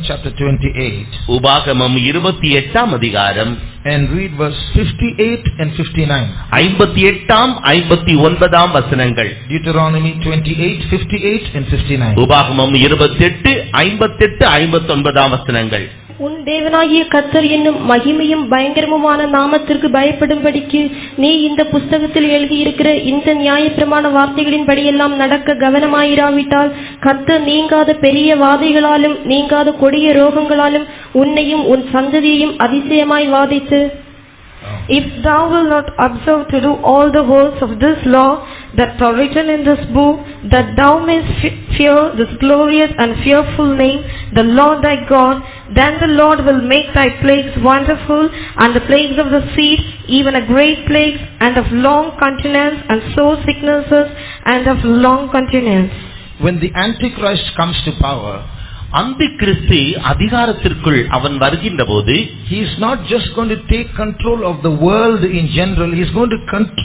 Chapter 28. உபாகமம் 28ஆம் அதிகாரம் and read verse 58 and 59. 58ஆம் 59ஆம் வசனங்கள். Deuteronomy 28, 58 and 59. உபாகமம் 28, 58, 59ஆம் வசனங்கள். உன் தேவனாகிய கர்த்தர் என்னும் மகிமையும் பயங்கரமுமான நாமத்திற்கு பயப்படும்படிக்கு நீ இந்த புஸ்தகத்தில் எழுதியிருக்கிற இந்த நியாயப்பிரமாண வார்த்தைகளின் படியெல்லாம் நடக்க கவனமாயிராவிட்டால் கர்த்தர் நீங்காத பெரிய வாதைகளாலும் நீங்காத கொடிய ரோகங்களாலும் உன்னையும் உன் சந்ததியையும் அதிசயமாய் வாதித்து, if thou wilt not observe to do all the words of this law that are written in this book, that thou mayst fear this glorious and fearful name, the Lord thy God, then the Lord will make thy plagues wonderful, and the plagues of the seed, even a great plague, and of long continuance, and sore sicknesses, and of long continuance. When the Antichrist comes to power, அந்திகிறிஸ்து அதிகாரத்திற்குள் அவன் வருகின்ற போது, he is not just going to take control of the world in general, he is going to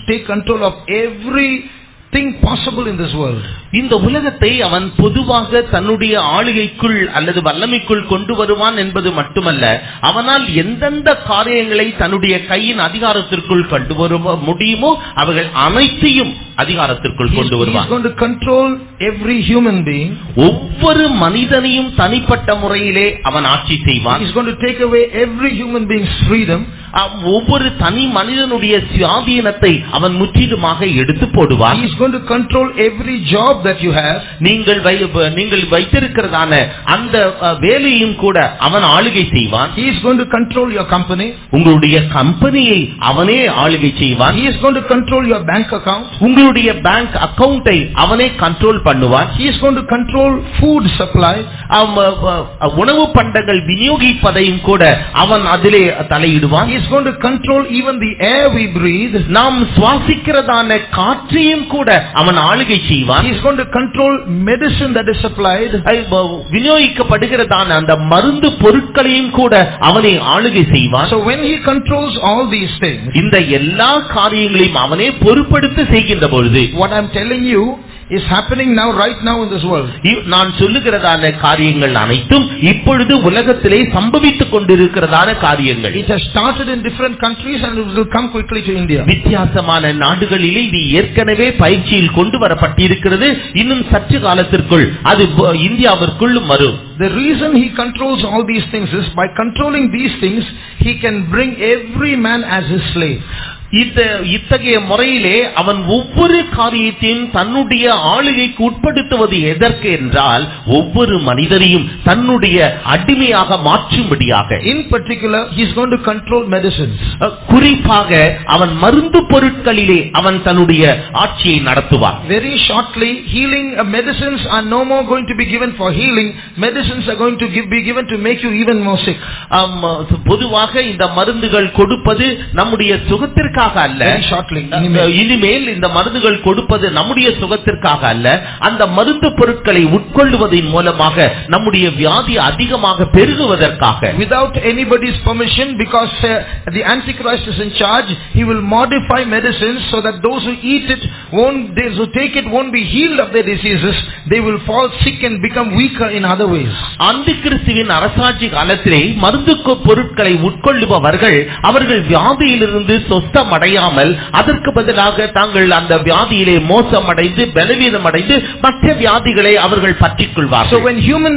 take control of everything possible in this world. இந்த உலகத்தை அவன் பொதுவாக தன்னுடைய ஆளுகைக்குள் அல்லது வல்லமைக்குள் கொண்டு வருவான் என்பது மட்டுமல்ல, அவனால் எந்தெந்த காரியங்களை தன்னுடைய கையின் அதிகாரத்திற்குள் கொண்டு வர முடியுமோ அவைகள் அனைத்தையும் அதிகாரத்திற்குள் கொண்டு வருவான். He is going to control every human being. ஒவ்வொரு மனிதனையும் தனிப்பட்ட முறையிலே அவன் ஆட்சி செய்வான். He is going to take away every human being's freedom. ஒவ்வொரு தனி மனிதனுடைய சுயாதீனத்தை அவன் முற்றிலுமாக எடுத்து போடுவான். He is going to control every job that you have. நீங்கள் வைத்திருக்கிறதான அந்த வேலையும் கூட அவன் ஆளுகை செய்வான். He is going to control your company. உங்களுடைய கம்பெனியை அவனே ஆளுகை செய்வான். He is going to control your bank account. உங்களுடைய பேங்க் அக்கவுண்டை அவனே கண்ட்ரோல் பண்ணுவான். He is going to control food supply. உணவு பண்டங்கள் விநியோகிப்பதையும் கூட அவன் அதிலே தலையிடுவான். He is going to control even the air we breathe. நாம் சுவாசிக்கிறதான காற்றையும் கூட அவன் ஆளுகை செய்வான். He is going to control medicine that is supplied. விநியோகிக்கப்படுகிறதான அந்த மருந்து பொருட்களையும் கூட அவனே ஆளுகை செய்வான். So when he controls all these things, இந்த எல்லா காரியங்களையும் அவனே பொறுப்படுத்தி செய்கின்ற பொழுது, what I am telling you is happening now, right now in this world. நான் சொல்லுகிறதான காரியங்கள் அனைத்தும் இப்பொழுது உலகத்திலே சம்பவித்துக் கொண்டிருக்கிறதான காரியங்கள். It has started in different countries and it will come quickly to India. வித்தியாசமான நாடுகளிலே இது ஏற்கனவே பயிற்சியில் கொண்டு வரப்பட்டிருக்கிறது. இன்னும் சற்று காலத்திற்குள் அது இந்தியாவிற்குள்ளும் வரும். The reason he controls all these things is by controlling these things he can bring every man as his slave. இத்தகைய முறையிலே அவன் ஒவ்வொரு காரியத்தையும் தன்னுடைய ஆளுகைக்கு உட்படுத்துவது எதற்கு என்றால், ஒவ்வொரு மனிதரையும் தன்னுடைய அடிமையாக மாற்றும்படியாக. In particular, he is going to control medicines. குறிப்பாக அவன் மருந்து பொருட்களிலே அவன் தன்னுடைய ஆட்சியை நடத்துவான். Very shortly, healing medicines are no more going to be given for healing. Medicines are going to be given to make you even more sick. பொதுவாக இந்த மருந்துகள் கொடுப்பது நம்முடைய சுகத்திற்கு அல்ல. இனிமேல் இந்த மருந்துகள் கொடுப்பது நம்முடைய சுகத்திற்காக அல்ல, அந்த மருந்து பொருட்களை உட்கொள்வதன் மூலமாக நம்முடைய வியாதி அதிகமாக பெருகுவதற்காக. Without anybody's permission, because the Antichrist is in charge, he will modify medicines so that those who eat it those who take it won't be healed of their diseases. They will fall sick and become weaker in other ways. அந்திகிறிஸ்துவின் அரசாட்சி காலத்திலே மருந்து பொருட்களை உட்கொள்ளுபவர்கள் அவர்கள் வியாதியிலிருந்து சொஸ்தம் அடையாமல் அதற்கு பதிலாக தாங்கள் அந்த வியாதியிலே மோசமடைந்து பலவீனமடைந்து மற்ற வியாதிகளை அவர்கள் பற்றிக் கொள்வார்கள். So when human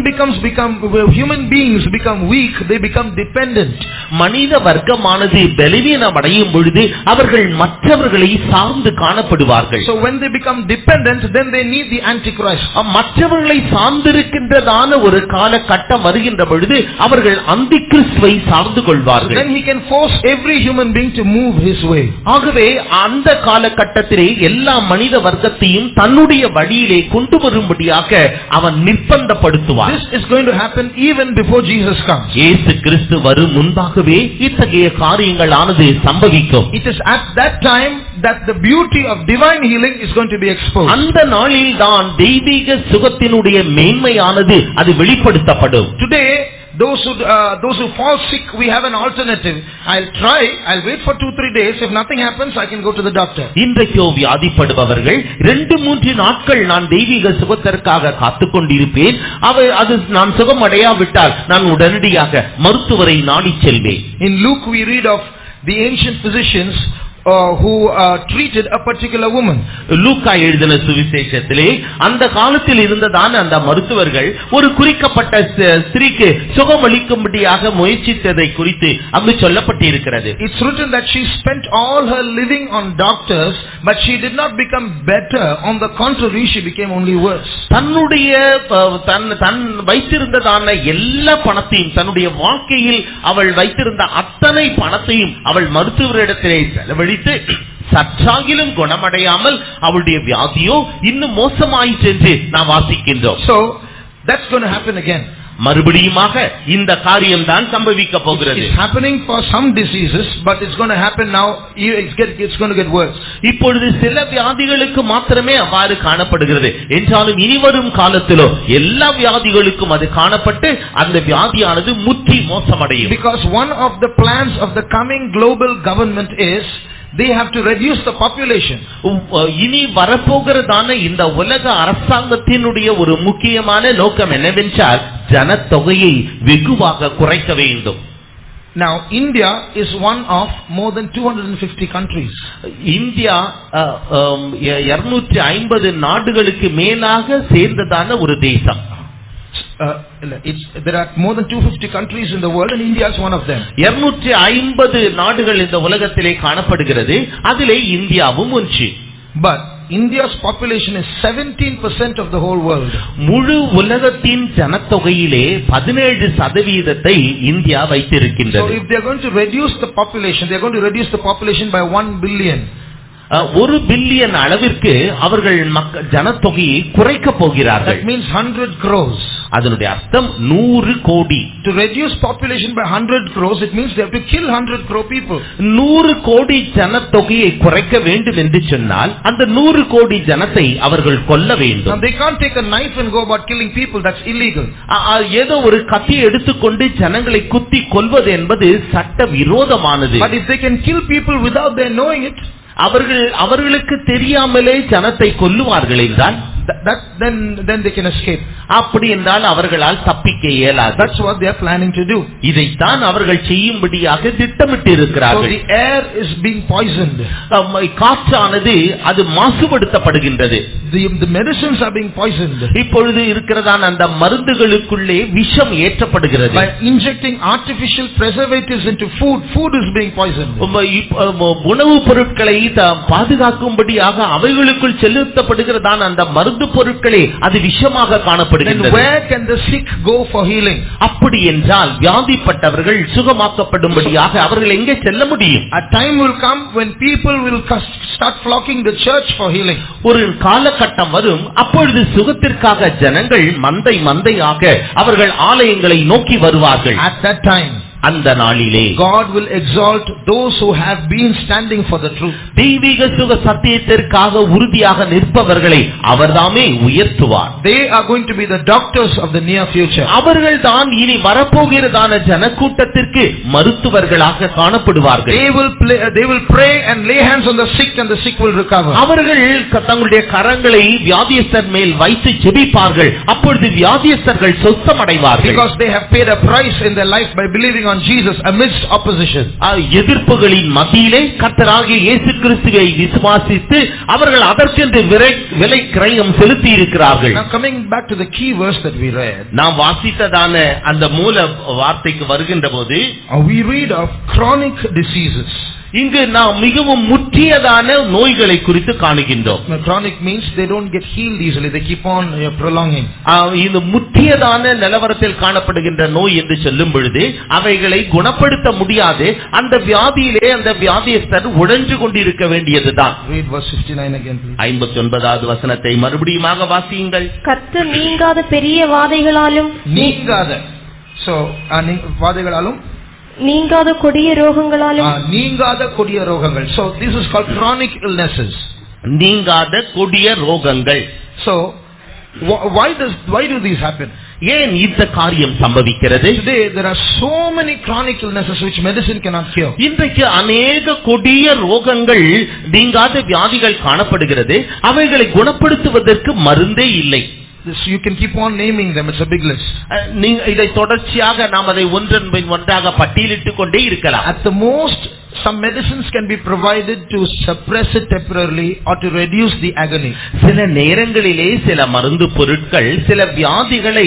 beings become weak, they become dependent. மனித வர்க்கமானது பலவீனமடையும் பொழுது அவர்கள் மற்றவர்களை சார்ந்து காணப்படுவார்கள். So when they become dependent, then they need the Antichrist. மற்றவர்களை சார்ந்திருக்கின்றதான ஒரு காலகட்டம் வருகின்ற பொழுது அவர்கள் அந்திகிறிஸ்துவை சார்ந்து கொள்வார்கள். Then he can force every human being to move his way. ஆகவே அந்த காலகட்டத்திலே எல்லா மனித வர்க்கத்தையும் தன்னுடைய வழியிலே கொண்டு வரும்படியாக அவன் நிர்பந்தப்படுத்துவான். This is going to happen even before Jesus comes. இயேசு கிறிஸ்து வரும் முன்பாகவே இத்தகைய காரியங்களானது சம்பவிக்கும். It is at that time that the beauty of divine healing is going to be exposed. அந்த நாளில் தான் தெய்வீக சுகத்தினுடைய மேன்மையானது அது வெளிப்படுத்தப்படும். Today those who fall sick, we have an alternative. I'll wait for 2-3 days. If nothing happens, I can go to the doctor. இன்றைக்கோ வியாதிப்படுபவர்கள் 2-3 நாட்கள் நான் தெய்வீக சுகத்திற்காக காத்துக் கொண்டிருப்பேன். அது நான் சுகமடையாவிட்டால் நான் உடனடியாக மருத்துவரை நாடி செல்வேன். In Luke we read of the ancient physicians who treated a particular woman. லூக்கா எழுதின சுவிசேஷத்திலே அந்த காலத்தில் இருந்ததான அந்த மருத்துவர்கள் ஒரு குறிக்கப்பட்ட ஸ்திரீக்கு சுகமளிக்கும்படியாக முயற்சித்ததை குறித்து அங்கு சொல்லப்பட்டிருக்கிறது. It's written that she spent all her living on doctors, but she did not become better. On the contrary, she became only worse. தன்னுடைய தன் வைத்திருந்ததான எல்லா பணத்தையும், தன்னுடைய வாழ்க்கையில் அவள் வைத்திருந்த அத்தனை பணத்தையும் அவள் மருத்துவரிடத்திலே செலவழித்து சற்றாகிலும் குணமடையாமல் அவளுடைய வியாதியோ இன்னும் மோசமாயிற்று என்று நாம் வாசிக்கின்றோம். So that's going to happen again. மறுபடியுமாக இந்த காரியம் தான் சம்பவிக்க போகிறது. It's happening for some diseases, but it's going to happen now. It's going to get worse. இப்பொழுது சில வியாதிகளுக்கு மாத்திரமே அவ்வாறு காணப்படுகிறது என்றாலும் இனிவரும் காலத்திலோ எல்லா வியாதிகளுக்கும் அது காணப்பட்டு அந்த வியாதியானது முற்றி மோசமடையும். Because one of the plans of the coming global government is they have to reduce the population. இனி வரப்போகிறதான இந்த உலக அரசாங்கத்தினுடைய ஒரு முக்கியமான நோக்கம் என்னவென்றால் ஜனத்தொகையை வெகுவாக குறைக்க வேண்டும். Now India is one of more than 250 countries. India 250 நாடுகளுக்கு மேலாக சேர்ந்ததான ஒரு தேசம். There are more than 250 countries in the world and India is one of them. 250 நாடுகள் இந்த உலகத்திலே காணப்படுகிறது, அதிலே இந்தியாவும் ஒன்று. But India's population is 17% of the whole world. முழு உலகத்தின் ஜனத்தொகையிலே 17% India வைத்திருக்கின்றது. So if they are going to reduce the population, they are going to reduce the population by 1 billion. 1 billion அளவிற்கு அவர்கள் ஜனத்தொகையை குறைக்க போகிறார்கள். That means 100 crores. அதனுடைய அர்த்தம் 100 கோடி. To reduce population by 100 crores, it means they have to kill 100 crore people. 100 கோடி ஜனத்தொகையை குறைக்க வேண்டும் என்று சொன்னால் அந்த 100 கோடி ஜனத்தை அவர்கள் கொல்ல வேண்டும். Now they can't take a knife and go about killing people. That's illegal. ஏதோ ஒரு கத்தி எடுத்துக்கொண்டு ஜனங்களை குத்தி கொல்வது என்பது சட்ட விரோதமானது. But if they can kill people without their knowing it, அவர்களுக்கு தெரியாமலே ஜனத்தை கொல்லுவார்கள் என்றால் then they can escape. அப்படி என்றால் அவர்களால் தப்பிக்க இயலாது. That's what they are planning to do. இதைத்தான் அவர்கள் செய்யும்படியாக திட்டமிட்டு இருக்கிறார்கள். So the air is being poisoned. காற்றானது அது மாசுபடுத்தப்படுகின்றது. The medicines are being poisoned. இப்பொழுது இருக்கிறதான அந்த மருந்துகளுக்குள்ளே விஷம் ஏற்றப்படுகிறது. By injecting artificial preservatives into food is being poisoned. உணவுப் பொருட்களை பாதுகாக்கும்படியாக அவைகளுக்குள் செலுத்தப்படுகிறதான அந்த மருந்து பொருட்களே அது விஷமாக காணப்படுகின்றது. Where can the sick go for healing? அப்படி என்றால் வியாதிப்பட்டவர்கள் சுகமாக்கப்படும்படியாக அவர்கள் எங்கே செல்ல முடியும்? A time will come when people will start flocking the church for healing. ஒரு காலகட்டம் வரும், அப்பொழுது சுகத்திற்காக ஜனங்கள் மந்தையாக அவர்கள் ஆலயங்களை நோக்கி வருவார்கள். At that time அந்த நாளிலே God will exalt those who have been standing for the truth. தெய்வீக சுக சத்தியத்திற்காக உறுதியாக நிற்பவர்களை அவர்தாமே உயர்த்துவார். They are going to be the doctors of the near future. அவர்கள் தான் இனி வரப்போகிறதான ஜனக்கூட்டத்திற்கு மருத்துவர்களாக காணப்படுவார்கள். They will pray and lay hands on the sick and the sick will recover. அவர்கள் தங்களுடைய கரங்களை வியாதியஸ்தர் மேல் வைத்து ஜெபிப்பார்கள், அப்பொழுது வியாதியஸ்தர்கள் சொஸ்தமடைவார்கள். Because they have paid a price in their life by believing on Jesus amidst opposition. எதிர்ப்புகளின் மத்தியிலே கர்த்தராகிய இயேசு கிறிஸ்துவை விசுவாசித்து அவர்கள் அதற்கென்று விலை கிரயம் செலுத்தி இருக்கிறார்கள். Now coming back to the key verse that we read, நாம் வாசித்ததான அந்த மூல வார்த்தைக்கு வருகின்ற போது we read of chronic diseases. இங்கு நாம் மிகவும் முற்றியதான நோய்களை குறித்து காணுகின்றோம். Chronic means they don't get healed easily, they keep on prolonging. இந்த முற்றியதான நிலவரத்தில் காணப்படுகின்ற நோய் என்று சொல்லும் பொழுது அவைகளை குணப்படுத்த முடியாது. அந்த வியாதியிலே அந்த வியாதியஸ்தர் உடைந்து கொண்டிருக்க வேண்டியதுதான். Read verse 59 again please. 59வது வசனத்தை மறுபடியுமாக வாசியுங்கள். கர்த்தர் நீங்காத பெரிய வாதைகளாலும் வாதைகளாலும் நீங்காத கொடிய ரோகங்களாலும் நீங்காத கொடிய ரோகங்கள். So this is called chronic illnesses. நீங்காத கொடிய ரோகங்கள். So why do these happen? ஏன் இந்த காரியம் சம்பவிக்கிறது? Today there are so many chronic illnesses which medicine cannot cure. இன்றைக்கு அநேக கொடிய ரோகங்கள், நீங்காத வியாதிகள் காணப்படுகிறது. அவைகளை குணப்படுத்துவதற்கு மருந்தே இல்லை. You can keep on naming them, it's a big list. நீங்க இதை தொடர்ச்சியாக நாம் அதை ஒன்றன் பின் ஒன்றாக பட்டியலிட்டுக் கொண்டே இருக்கலாம். At the most, some medicines can be provided to suppress it temporarily or to reduce the agony. சில நேரங்களிலே சில மருந்து பொருட்கள் சில வியாதிகளை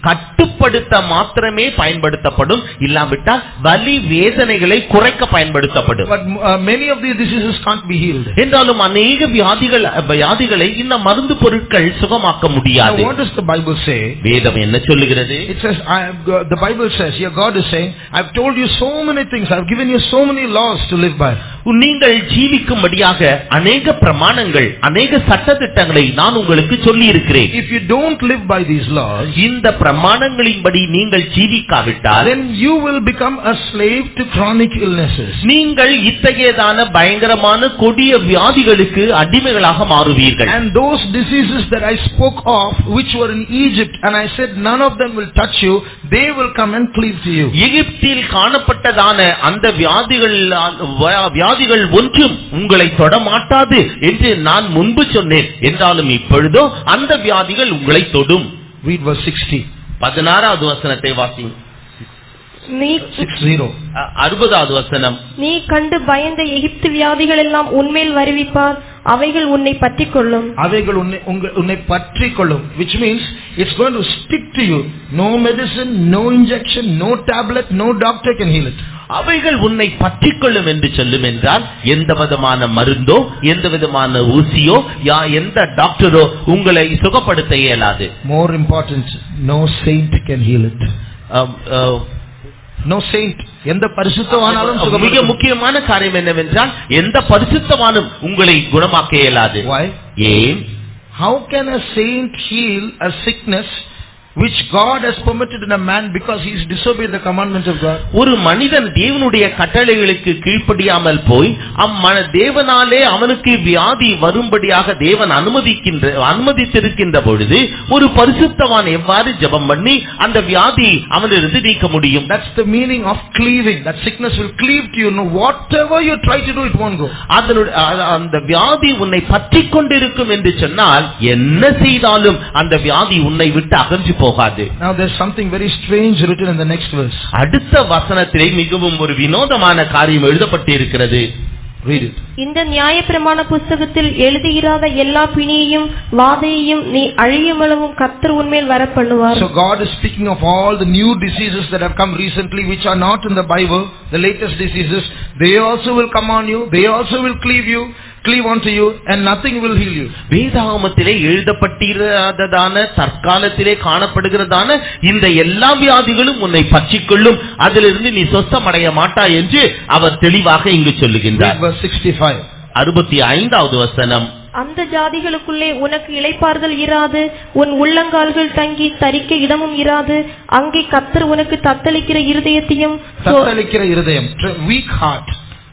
கட்டுப்படுத்த மாத்திரமே பயன்படுத்தப்படும், இல்லாவிட்டால் வலி வேதனைகளை குறைக்க பயன்படுத்தப்படும். But many of these diseases can't be healed. என்றாலும் அநேக வியாதிகளை இந்த மருந்து பொருட்கள் சுகமாக்க முடியாது. Now what does the Bible say? வேதம் என்ன சொல்லுகிறது? It says, the Bible says, here God is saying, I've told you so many things, I've given you so many laws to live by. நீங்கள் ஜீவிக்கும்படியாக அநேக பிரமாணங்கள், அநேக சட்டதிட்டங்களை நான் உங்களுக்கு சொல்லி இருக்கிறேன். If you don't live by these laws, இந்த பிரமாணங்களின்படி நீங்கள் ஜீவிக்காவிட்டால், then you will become a slave to chronic illnesses. நீங்கள் இத்தகையதான பயங்கரமான கொடிய வியாதிகளுக்கு அடிமைகளாக மாறுவீர்கள். And those diseases that I spoke of, which were in Egypt, and I said none of them will touch you, they will come and cleave to you. எகிப்தில் காணப்பட்டதான அந்த வியாதிகள் ஒன்றும் உங்களை தொடமாட்டாது என்று நான் முன்பு சொன்னேன். என்றாலும் இப்பொழுதோ அந்த வியாதிகள் உங்களை தொடும். Read verse 60. 16வது வசனத்தை வாசிங்க. 60வது வசனம். நீ கண்டு பயந்த எகிப்து வியாதிகள் எல்லாம் உன்மேல் வருவிப்பார், அவைகள் உன்னை பற்றிக் கொள்ளும். அவைகள் உன்னை பற்றிக் கொள்ளும், which means it's going to stick to you. No medicine, no injection, no tablet, no doctor can heal it. அவைகள் உன்னை பற்றிக் கொள்ளும் என்று சொல்லும் என்றால், எந்த விதமான மருந்தோ எந்த விதமான ஊசியோ எந்த டாக்டரோ உங்களை சுகப்படுத்த இயலாது. More important, no saint can heal it. No saint, எந்த பரிசுத்தவானாலும் மிக முக்கியமான காரியம் என்னவென்றால், எந்த பரிசுத்தவானும் உங்களை குணமாக்க இயலாது. Why? ஏன்? How can a saint heal a sickness which God has permitted in a man because he has disobeyed the commandments of God? ஒரு மனிதன் தேவனுடைய கட்டளைகளுக்கு கீழ்ப்படியாமல் போய் தேவனாலே அவனுக்கு வியாதி வரும்படியாக தேவன் அனுமதித்திருக்கின்ற பொழுது ஒரு பரிசுத்தவான் எவ்வாறு ஜெபம் பண்ணி அந்த வியாதி அவனிலிருந்து நீக்க முடியும்? That's the meaning of cleaving. That sickness will cleave to you. No, whatever you try to do, it won't go. அந்த வியாதி உன்னை பற்றிக் கொண்டிருக்கும் என்று சொன்னால், என்ன செய்தாலும் அந்த வியாதி உன்னை விட்டு அகன்று போகாது. Now there's something very strange written in the next verse. அடுத்த வசனத்திலே மிகவும் ஒரு வினோதமான காரியம் எழுதப்பட்டு இருக்கிறது. Read it. இந்த நியாயப்பிரமாண புத்தகத்தில் எழுதியிராத எல்லா பிணியையும் வாதையையும் நீ அழியுமளவும் கர்த்தர் உன்மேல் வரப்பண்ணுவார். So God is speaking of all the new diseases that have come recently which are not in the Bible, the latest diseases. They also will come on you, they also will cleave onto you, and nothing will heal you. வேதாகமத்திலே எழுதப்பட்டிராததான தற்காலத்திலே காணப்படுகிறதான இந்த எல்லா வியாதிகளும் உன்னை பற்றிக்கொள்ளும், அதிலிருந்து நீ சொஸ்தமடைய மாட்டாய் என்று அவர் தெளிவாக இங்கு சொல்லுகின்றார். 65வது வசனம். அந்த ஜாதிகளுக்குள்ளே உனக்கு இளைப்பாறுதல் இராது, உன் உள்ளங்கால்கள் தங்கி தரிக்க இடமும் இராது. அங்கே கர்த்தர் உனக்கு தத்தளிக்கிற இருதயத்தையும், weak heart,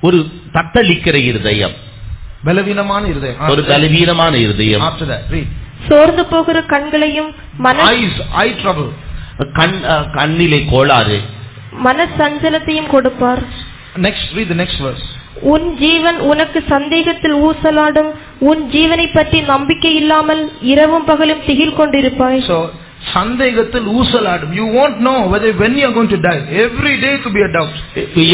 ஒரு தத்தளிக்கிற இருதயம், பலவீனமான இருதயம், ஒரு பலவீனமான இருதயம். After that, read. சோர்ந்து போகிற கண்களையும், eye trouble, கண்ணிலே கோளாறு, மனசஞ்சலத்தையும் கொடுப்பார். Next, read the next verse. உன் ஜீவன் உனக்கு சந்தேகத்தில் ஊசலாடும், உன் ஜீவனை பற்றி நம்பிக்கை இல்லாமல் இரவும் பகலும் திகில் கொண்டிருப்பாய். So சந்தேகத்தில் ஊசலாடும், you won't know whether when you are going to die. Every day could be a doubt.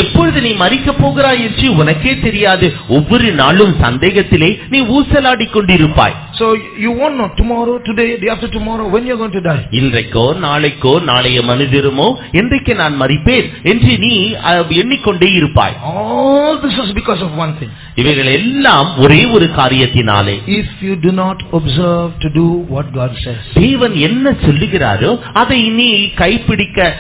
எப்பொழுது நீ மரிக்க போகிறாய் என்று உனக்கே தெரியாது. ஒவ்வொரு நாளும் சந்தேகத்திலே நீ ஊசலாடி கொண்டிருப்பாய். So you won't know tomorrow, today, day after tomorrow when you are going to die. இன்றைக்கோ நாளைக்கோ நாளைய மனிதருமோ என்றைக்கு நான் மரிப்பேன் என்று நீ எண்ணிக்கொண்டே இருப்பாய். All this is because of one thing. இவைகள் எல்லாம் ஒரே ஒரு காரியத்தினாலே. If you do not observe to do what God says. தேவன் என்ன சொல்லுகிறாரோ அதை நீ கைப்பிடிக்க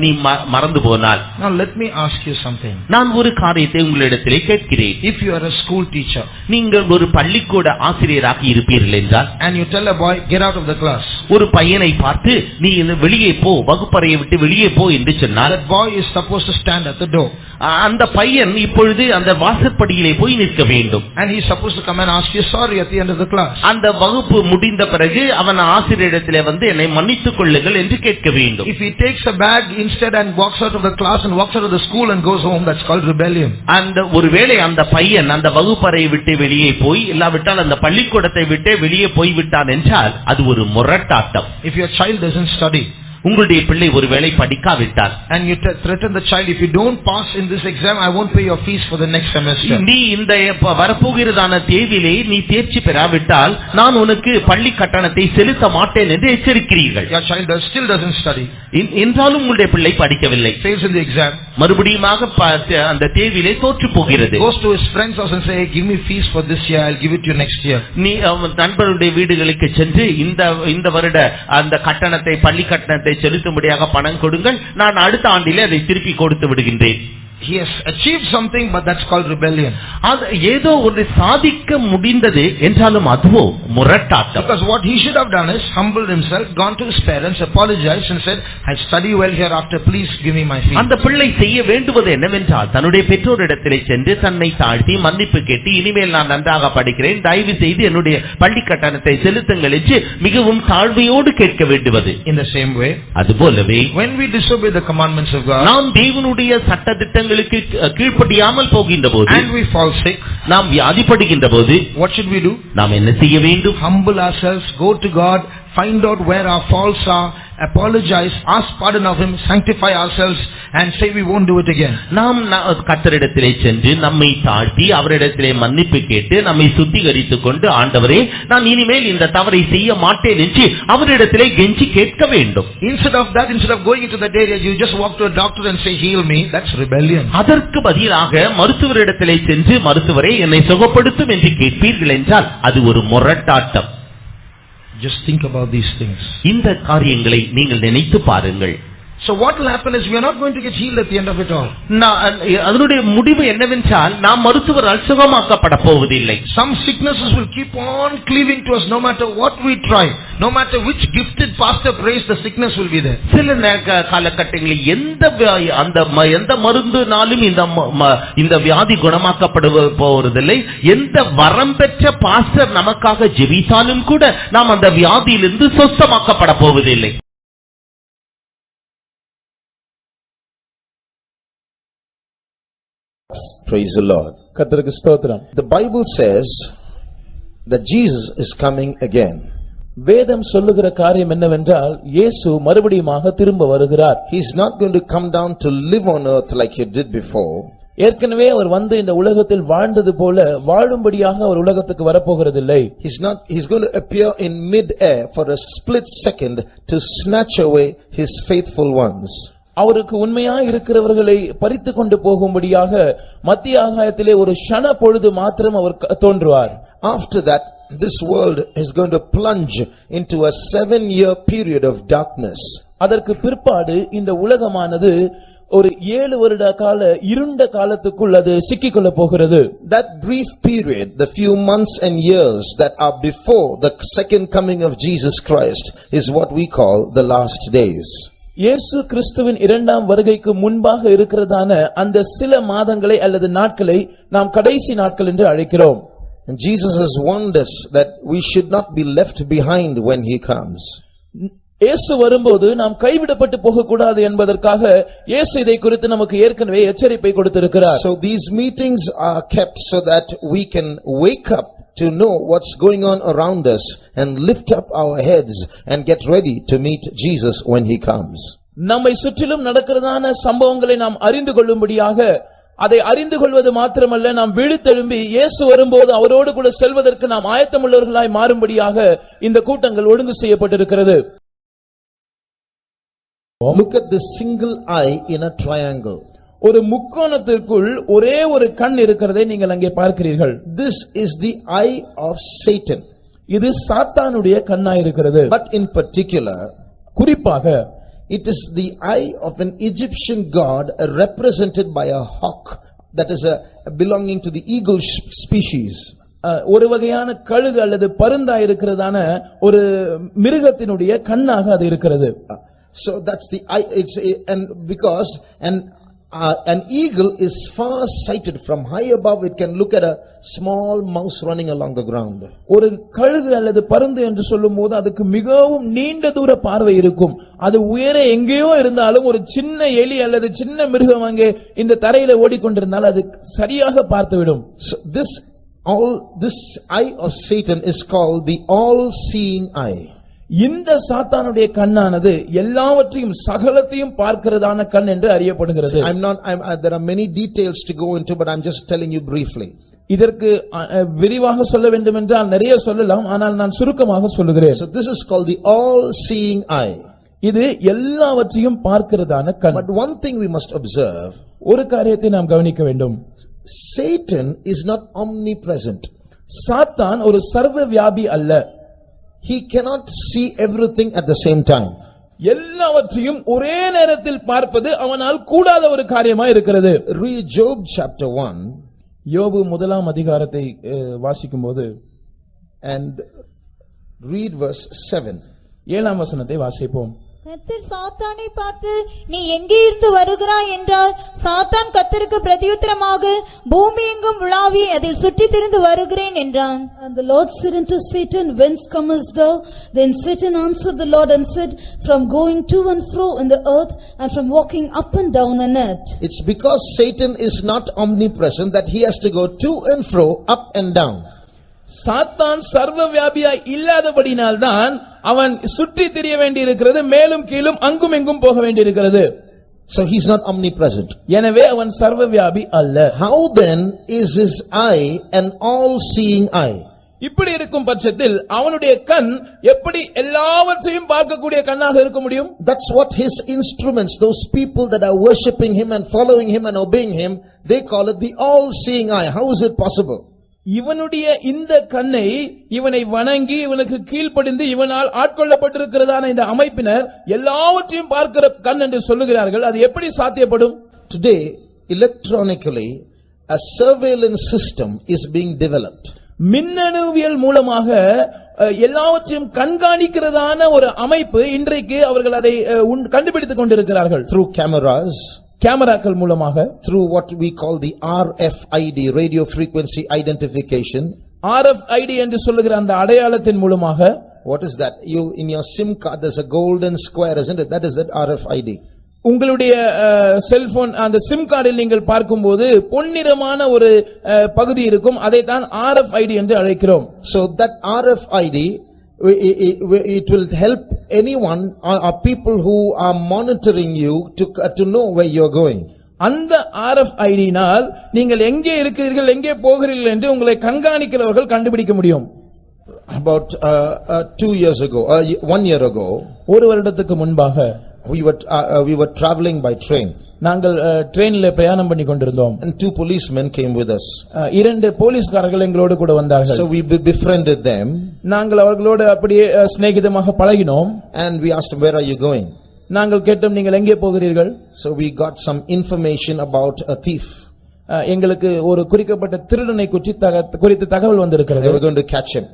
நீ மறந்து போனால். Now let me ask you something. நான் ஒரு காரியத்தை உங்களிடத்திலே கேட்கிறேன். If you are a school teacher, நீங்கள் ஒரு பள்ளிக்கூட ஆசிரியராக இருப்பீர்கள் என்றால், and you tell a boy get out of the class, ஒரு பையனை பார்த்து நீ வெளியே போ, வகுப்பறையை விட்டு வெளியே போ என்று சொன்னார். That boy is supposed to stand at the door. அந்த பையன் இப்பொழுது அந்த வாசற்படியிலே போய் நிற்க வேண்டும். And he is supposed to come and ask you sorry at the end of the class. அந்த வகுப்பு முடிந்த பிறகு அவன் ஆசிரியரிடத்திலே வந்து என்னை மன்னித்துக் கொள்ளுங்கள் என்று கேட்க வேண்டும். If he takes a bag instead and walks out of the class and walks out of the school and goes home, that's called rebellion. அந்த ஒருவேளை அந்த பையன் அந்த வகுப்பறையை விட்டு வெளியே போய் இல்லாவிட்டால் அந்த பள்ளிக்கூடத்தை விட்டு வெளியே போய் விட்டான் என்றால் அது ஒரு முரட்டாட்டம். If your child doesn't study, உங்களுடைய பிள்ளை ஒருவேளை படிக்காவிட்டால் and you threaten the child, if you don't pass in this exam I won't pay your fees for the next semester. நீ இந்த வரப்போகிறதான தேதியிலே நீ தேர்ச்சி பெறாவிட்டால் நான் உனக்கு பள்ளி கட்டணத்தை செலுத்த மாட்டேன் என்று எச்சரிக்கிறீர்கள். Your child still doesn't study, என்றாலும் உங்களுடைய பிள்ளை படிக்கவில்லை, fails in the exam, மறுபடியுமாக அந்த தேர்விலே தோற்று போகிறது. goes to his friend's house and say, hey, give me fees for this year, I'll give it to you next year. நீ நண்பருடைய வீடுகளுக்கு சென்று இந்த வருட அந்த கட்டணத்தை பள்ளி கட்டணத்தை செலுத்தும்படியாக பணம் கொடுங்கள், நான் அடுத்த ஆண்டிலே அதை திருப்பி கொடுத்து விடுகின்றேன். He has achieved something, but that's called rebellion. அது ஏதோ ஒரு சாதிக்க முடிந்தது என்றாலும் அதுவோ முரட்டாட்டம். Because what he should have done is humbled himself, gone to his parents, apologized and said, I study well hereafter, please give me my fee. அந்த பிள்ளை செய்ய வேண்டுவது என்னவென்றால் தன்னுடைய பெற்றோரிடத்திலே சென்று தன்னை தாழ்த்தி மன்னிப்பு கேட்டு இனிமேல் நான் நன்றாக படிக்கிறேன், தயவு செய்து என்னுடைய பள்ளி கட்டணத்தை செலுத்துங்கள் என்று மிகவும் தாழ்மையோடு கேட்க வேண்டுவது. In the same way, அதுபோலவே when we disobey the commandments of God, நாம் தேவனுடைய சட்டதிட்டங்கள் கீழ்ப்படியாமல் போகின்ற போது and we fall sick, நாம் வியாதிப்படுகின்ற போது what should we do? நாம் என்ன செய்ய வேண்டும்? Humble ourselves, go to God, find out where our faults are, apologize, ask pardon of Him, sanctify ourselves and say we won't do it again. நாம் கர்த்தரிடத்திலே சென்று நம்மை தாழ்த்தி அவரிடத்திலே மன்னிப்பு கேட்டு நம்மை சுத்திகரித்துக் கொண்டு ஆண்டவரே நான் இனிமேல் இந்த தவறை செய்ய மாட்டேன் என்று அவரிடத்திலே கெஞ்சி கேட்க வேண்டும். Instead of that, instead of going into that area, you just walk to a doctor and say heal me. That's rebellion. அதற்கு பதிலாக மருத்துவரிடத்திலே சென்று மருத்துவரே என்னை சுகப்படுத்தும் என்று கேட்பீர்கள் என்றால் அது ஒரு முரட்டாட்டம். Just think about these things. இந்த காரியங்களை நீங்கள் நினைத்து பாருங்கள். So what will happen is we are not going to get healed at the end of it all. அதனுடைய முடிவு என்னவென்றால் நாம் மருத்துவரால் சுகமாக்கப்பட போவதில்லை. Some sicknesses will keep on cleaving to us no matter what we try. No matter which gifted pastor prays, the sickness will be there. சில காலகட்டங்களில் எந்த மருந்துனாலும் இந்த வியாதி குணமாக்கப்பட போவதில்லை. எந்த வரம் பெற்ற பாஸ்டர் நமக்காக ஜெபித்தாலும் கூட நாம் அந்த வியாதியிலிருந்து சொஸ்தமாக்கப்பட போவதில்லை. Praise the Lord. கர்த்தருக்கு ஸ்தோத்திரம். The Bible says that Jesus is coming again. வேதம் சொல்லுகிற காரியம் என்னவென்றால் இயேசு மறுபடியுமாக திரும்ப வருகிறார். He is not going to come down to live on earth like he did before. ஏற்கனவே அவர் வந்து இந்த உலகத்தில் வாழ்ந்தது போல வாழும்படியாக அவர் உலகத்துக்கு வரப்போகிறதில்லை. He's going to appear in mid-air for a split second to snatch away his faithful ones. அவருக்கு உண்மையா இருக்கிறவர்களை பறித்து கொண்டு போகும்படியாக மத்திய ஆகாயத்திலே ஒரு க்ஷண பொழுது மாத்திரம் அவர் தோன்றுவார். After that, this world is going to plunge into a 7-year period of darkness. அதற்கு பிற்பாடு இந்த உலகமானது ஒரு 7 வருட கால இருண்ட காலத்துக்குள் அது சிக்கிக்கொள்ள போகிறது. That brief period, the few months and years that are before the second coming of Jesus Christ, is what we call the last days. இயேசு கிறிஸ்துவின் இரண்டாம் வருகைக்கு முன்பாக இருக்கிறதான அந்த சில மாதங்களை அல்லது நாட்களை நாம் கடைசி நாட்கள் என்று அழைக்கிறோம். And Jesus has warned us that we should not be left behind when he comes. இயேசு வரும்போது நாம் கைவிடப்பட்டு போக கூடாது என்பதற்காக இயேசு இதை குறித்து நமக்கு ஏற்கனவே எச்சரிப்பை கொடுத்திருக்கிறார். So these meetings are kept so that we can wake up to know what's going on around us and lift up our heads and get ready to meet Jesus when he comes. நம்மை சுற்றிலும் நடக்கிறதான சம்பவங்களை நாம் அறிந்து கொள்ளும்படியாக, அதை அறிந்து கொள்வது மாத்திரமல்ல, நாம் விழித்தெழும்பி இயேசு வரும்போது அவரோடு கூட செல்வதற்கு நாம் ஆயத்தமுள்ளவர்களாய் மாறும்படியாக இந்த கூட்டங்கள் ஒழுங்கு செய்யப்பட்டிருக்கிறது. Look at the single eye in a triangle. ஒரு முக்கோணத்திற்குள் ஒரே ஒரு கண் இருக்கிறதை நீங்கள் அங்கே பார்க்கிறீர்கள். This is the eye of Satan. இது சாத்தானுடைய கண்ணாய் இருக்கிறது. But in particular, குறிப்பாக it is the eye of an Egyptian god represented by a hawk that is belonging to the eagle species. ஒரு வகையான கழுகு அல்லது பருந்தா இருக்கிறதான ஒரு மிருகத்தினுடைய கண்ணாக அது இருக்கிறது. So that's the eye. It's and because an eagle is far sighted from high above. It can look at a small mouse running along the ground. ஒரு கழுகு அல்லது பருந்து என்று சொல்லும்போது அதுக்கு மிகவும் நீண்ட தூர பார்வை இருக்கும். அது உயர எங்கேயோ இருந்தாலும் ஒரு சின்ன எலி அல்லது சின்ன மிருகம் அங்கே இந்த தரையில ஓடிக்கொண்டிருந்தால் அது சரியாக பார்த்துவிடும். So this eye of Satan is called the all-seeing eye. இந்த சாத்தானுடைய கண்ணானது எல்லாவற்றையும் சகலத்தையும் பார்க்கிறதான கண் என்று அறியப்படுகிறது. There are many details to go into, but I'm just telling you briefly. இதற்கு விரிவாக சொல்ல வேண்டும் என்றால் நிறைய சொல்லலாம், ஆனால் நான் சுருக்கமாக சொல்லுகிறேன். So this is called the all-seeing eye. இது எல்லாவற்றையும் பார்க்கிறதான கண். But one thing we must observe. ஒரு காரியத்தை நாம் கவனிக்க வேண்டும். Satan is not omnipresent. சாத்தான் ஒரு சர்வ வியாபி அல்ல. He cannot see everything at the same time. எல்லாவற்றையும் ஒரே நேரத்தில் பார்ப்பது அவனால் கூடாத ஒரு காரியமா இருக்கிறது. Read Job chapter 1. யோபு முதலாம் அதிகாரத்தை வாசிக்கும்போது and read verse 7. 7ஆம் வசனத்தை வாசிப்போம். கர்த்தர் சாத்தானை பார்த்து நீ எங்கே இருந்து வருகிறாய் என்றார். சாத்தான் கர்த்தருக்கு பிரதியுத்தரமாக பூமி எங்கும் உலாவி அதில் சுற்றித் திரிந்து வருகிறேன் என்றான். And the Lord said unto Satan, Whence comest thou? Then Satan answered the Lord and said, From going to and fro in the earth, and from walking up and down in it. It's because Satan is not omnipresent that he has to go to and fro, up and down. சாத்தான் சர்வ வியாபியாய் இல்லாதபடினால் தான் அவன் சுற்றி திரிய வேண்டியிருக்கிறது, மேலும் கீழும் அங்கும் எங்கும் போக வேண்டியிருக்கிறது. So he's not omnipresent. எனவே அவன் சர்வ வியாபி அல்ல. How then is his eye an all-seeing eye? இப்படி இருக்கும் பட்சத்தில் அவனுடைய கண் எப்படி எல்லாவற்றையும் பார்க்கக்கூடிய கண்ணாக இருக்க முடியும்? That's what his instruments, those people that are worshipping him and following him and obeying him, they call it the all-seeing eye. How is it possible? இவனுடைய இந்த கண்ணை இவனை வணங்கி இவனுக்கு கீழ்ப்படிந்து இவனால் ஆட்கொள்ளப்பட்டிருக்கிறதான இந்த அமைப்பினர் எல்லாவற்றையும் பார்க்கிற கண் என்று சொல்லுகிறார்கள். அது எப்படி சாத்தியப்படும்? Today, electronically, a surveillance system is being developed. மின்னணுவியல் மூலமாக எல்லாவற்றையும் கண்காணிக்கிறதான ஒரு அமைப்பு இன்றைக்கு அவர்கள் அதை கண்டுபிடித்துக் கொண்டிருக்கிறார்கள். Through cameras, கேமராக்கள் மூலமாக, through what we call the RFID, radio frequency identification. RFID என்று சொல்லுகிற அந்த அடையாளத்தின் மூலமாக. What is that? You in your SIM card there's a golden square, isn't it? That is that RFID. உங்களுடைய செல்போன் அந்த sim கார்டில் நீங்கள் பார்க்கும்போது பொன்னிறமான ஒரு பகுதி இருக்கும், அதை தான் RFID என்று அழைக்கிறோம். So that RFID it will help anyone or people who are monitoring you to know where you are going. அந்த RFID-னால் நீங்கள் எங்கே இருக்கிறீர்கள் எங்கே போகிறீர்கள் என்று உங்களை கண்காணிக்கிறவர்கள் கண்டுபிடிக்க முடியும். About 2 years ago, 1 year ago, ஒரு வருடத்துக்கு முன்பாக we were traveling by train. நாங்கள் ட்ரெயினில் பிரயாணம் பண்ணி கொண்டிருந்தோம். And 2 policemen came with us. 2 போலீஸ்காரர்கள் எங்களோடு கூட வந்தார்கள். So we befriended them. நாங்கள் அவர்களோடு அப்படியே சிநேகிதமாக பழகினோம். And we asked them, where are you going? நாங்கள் கேட்டோம், நீங்கள் எங்கே போகிறீர்கள்? So we got some information about a thief. எங்களுக்கு ஒரு குறிக்கப்பட்ட திருடனை குறித்து தகவல் வந்திருக்கிறது. They were going to catch him.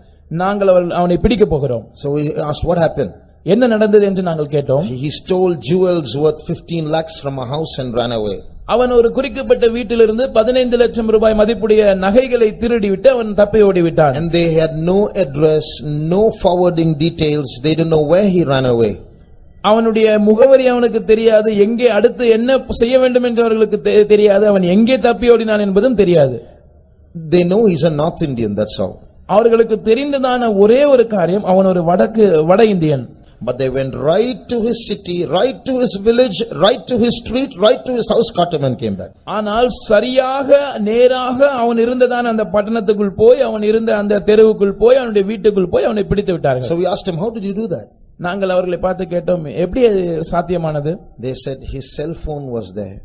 நாங்கள் அவனை பிடிக்க போகிறோம். So we asked what happened. என்ன நடந்தது என்று நாங்கள் கேட்டோம். He stole jewels worth 15 lakhs from a house and ran away. அவன் ஒரு குறிக்கப்பட்ட வீட்டிலிருந்து 15 லட்சம் ரூபாய் மதிப்புடைய நகைகளை திருடிவிட்டு அவன் தப்பி ஓடிவிட்டான். And they had no address, no forwarding details. They didn't know where he ran away. அவனுடைய முகவரி அவனுக்கு தெரியாது, எங்கே அடுத்து என்ன செய்ய வேண்டும் என்று அவர்களுக்கு தெரியாது, அவன் எங்கே தப்பி ஓடினான் என்பதும் தெரியாது. They know he's a North Indian, that's all. அவர்களுக்கு தெரிந்ததான ஒரே ஒரு காரியம், அவன் ஒரு வட Indian. But they went right to his city, right to his village, right to his street, right to his house, caught him and came back. ஆனால் சரியாக நேராக அவன் இருந்ததான அந்த பட்டணத்துக்குள் போய் அவன் இருந்த அந்த தெருவுக்குள் போய் அவனுடைய வீட்டுக்குள் போய் அவனை பிடித்து விட்டார்கள். So we asked him, how did you do that? நாங்கள் அவர்களை பார்த்து கேட்டோம், எப்படி அது சாத்தியமானது? They said his cell phone was there.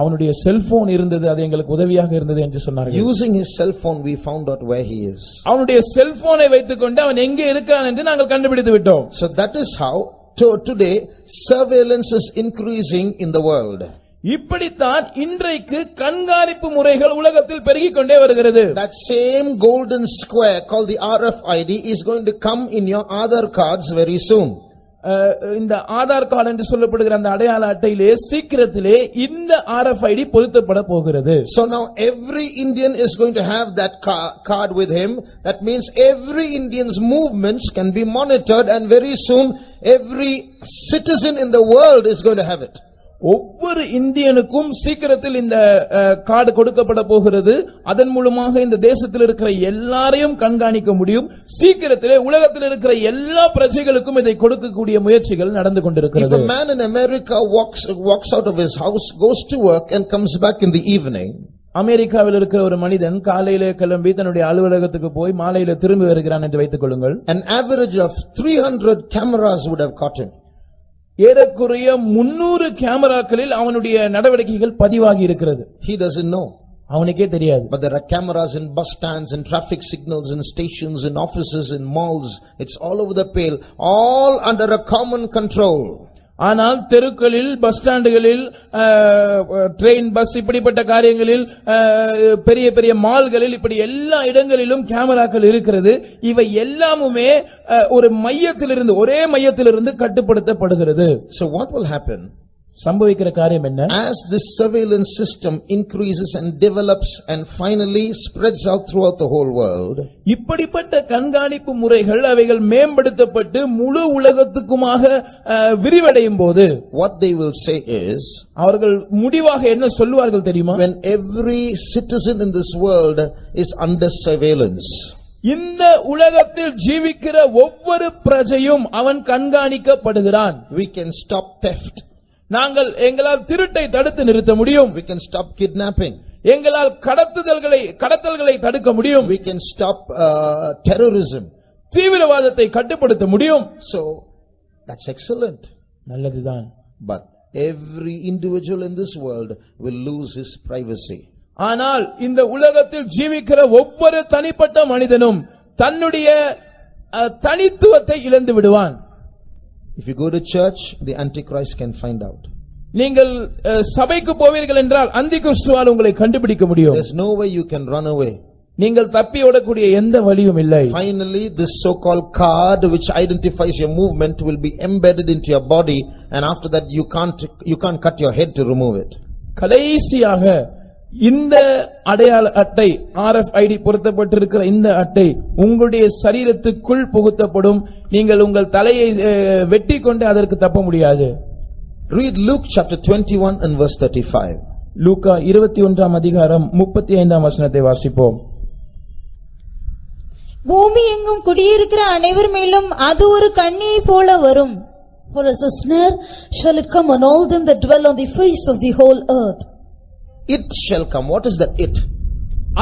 அவனுடைய செல்போன் இருந்தது, அது எங்களுக்கு உதவியாக இருந்தது என்று சொன்னார்கள். Using his cell phone we found out where he is. அவனுடைய செல்போனை வைத்துக்கொண்டு அவன் எங்கே இருக்கிறான் என்று நாங்கள் கண்டுபிடித்து விட்டோம். So that is how today surveillance is increasing in the world. இப்படித்தான் இன்றைக்கு கண்காணிப்பு முறைகள் உலகத்தில் பெருகிக் கொண்டே வருகிறது. That same golden square called the RFID is going to come in your Aadhaar cards very soon. இந்த ஆதார் கார்டு என்று சொல்லப்படுகிற அந்த அடையாள அட்டையிலே சீக்கிரத்திலே இந்த RFID பொருத்தப்பட போகிறது. So now every Indian is going to have that card with him. That means every Indian's movements can be monitored, and very soon every citizen in the world is going to have it. ஒவ்வொரு இந்தியனுக்கும் சீக்கிரத்தில் இந்த card கொடுக்கப்பட போகிறது. அதன் மூலமாக இந்த தேசத்தில் இருக்கிற எல்லாரையும் கண்காணிக்க முடியும். சீக்கிரத்திலே உலகத்தில் இருக்கிற எல்லா பிரஜைகளுக்கும் இதை கொடுக்கக்கூடிய முயற்சிகள் நடந்து கொண்டிருக்கிறது. If a man in America walks out of his house, goes to work and comes back in the evening, அமெரிக்காவில் இருக்கிற ஒரு மனிதன் காலையிலே கிளம்பி தன்னுடைய அலுவலகத்துக்கு போய் மாலையில திரும்பி வருகிறான் என்று வைத்துக் கொள்ளுங்கள். an average of 300 cameras would have caught him. ஏறக்குறைய 300 கேமராக்களில் அவனுடைய நடவடிக்கைகள் பதிவாகி இருக்கிறது. He doesn't know. அவனுக்கே தெரியாது. But there are cameras in bus stands, in traffic signals, in stations, in offices, in malls. It's all over the pale, all under a common control. ஆனால் தெருக்களில், bus ஸ்டாண்டுகளில், train, bus இப்படிப்பட்ட காரியங்களில், பெரிய பெரிய மால்களில், இப்படி எல்லா இடங்களிலும் கேமராக்கள் இருக்கிறது. இவை எல்லாமுமே ஒரு மையத்திலிருந்து, ஒரே மையத்திலிருந்து கட்டுப்படுத்தப்படுகிறது. So what will happen? சம்பவிக்கிற காரியம் என்ன? As this surveillance system increases and develops and finally spreads out throughout the whole world, இப்படிப்பட்ட கண்காணிப்பு முறைகள் அவைகள் மேம்படுத்தப்பட்டு முழு உலகத்துக்குமாக விரிவடையும் போது what they will say is, அவர்கள் முடிவாக என்ன சொல்லுவார்கள் தெரியுமா? when every citizen in this world is under surveillance, இந்த உலகத்தில் ஜீவிக்கிற ஒவ்வொரு பிரஜையும் அவன் கண்காணிக்கப்படுகிறான். we can stop theft. நாங்கள் எங்களால் திருட்டை தடுத்து நிறுத்த முடியும். We can stop kidnapping. எங்களால் கடத்தல்களை தடுக்க முடியும். We can stop terrorism. தீவிரவாதத்தை கட்டுப்படுத்த முடியும். So that's excellent. நல்லதுதான். But every individual in this world will lose his privacy. ஆனால் இந்த உலகத்தில் ஜீவிக்கிற ஒவ்வொரு தனிப்பட்ட மனிதனும் தன்னுடைய தனித்துவத்தை இழந்து விடுவான். If you go to church, the Antichrist can find out. நீங்கள் சபைக்கு போவீர்கள் என்றால் அந்திகிறிஸ்துவால் உங்களை கண்டுபிடிக்க முடியும். There's no way you can run away. நீங்கள் தப்பி ஓடக்கூடிய எந்த வழியும் இல்லை. Finally, this so-called card which identifies your movement will be embedded into your body, and after that you can't cut your head to remove it. கடைசியாக இந்த அடையாள அட்டை, RFID பொருத்தப்பட்டிருக்கிற இந்த அட்டை உங்களுடைய சரீரத்துக்குள் புகுத்தப்படும். நீங்கள் உங்கள் தலையை வெட்டி கொண்டு அதற்கு தப்ப முடியாது. Read Luke chapter 21 and verse 35. லூக்கா 21ஆம் அதிகாரம் 35ஆம் வசனத்தை வாசிப்போம். பூமி எங்கும் குடியிருக்கிற அனைவர் மேலும் அது ஒரு கண்ணியை போல வரும். For as a snare shall it come on all them that dwell on the face of the whole earth. It shall come. What is that it?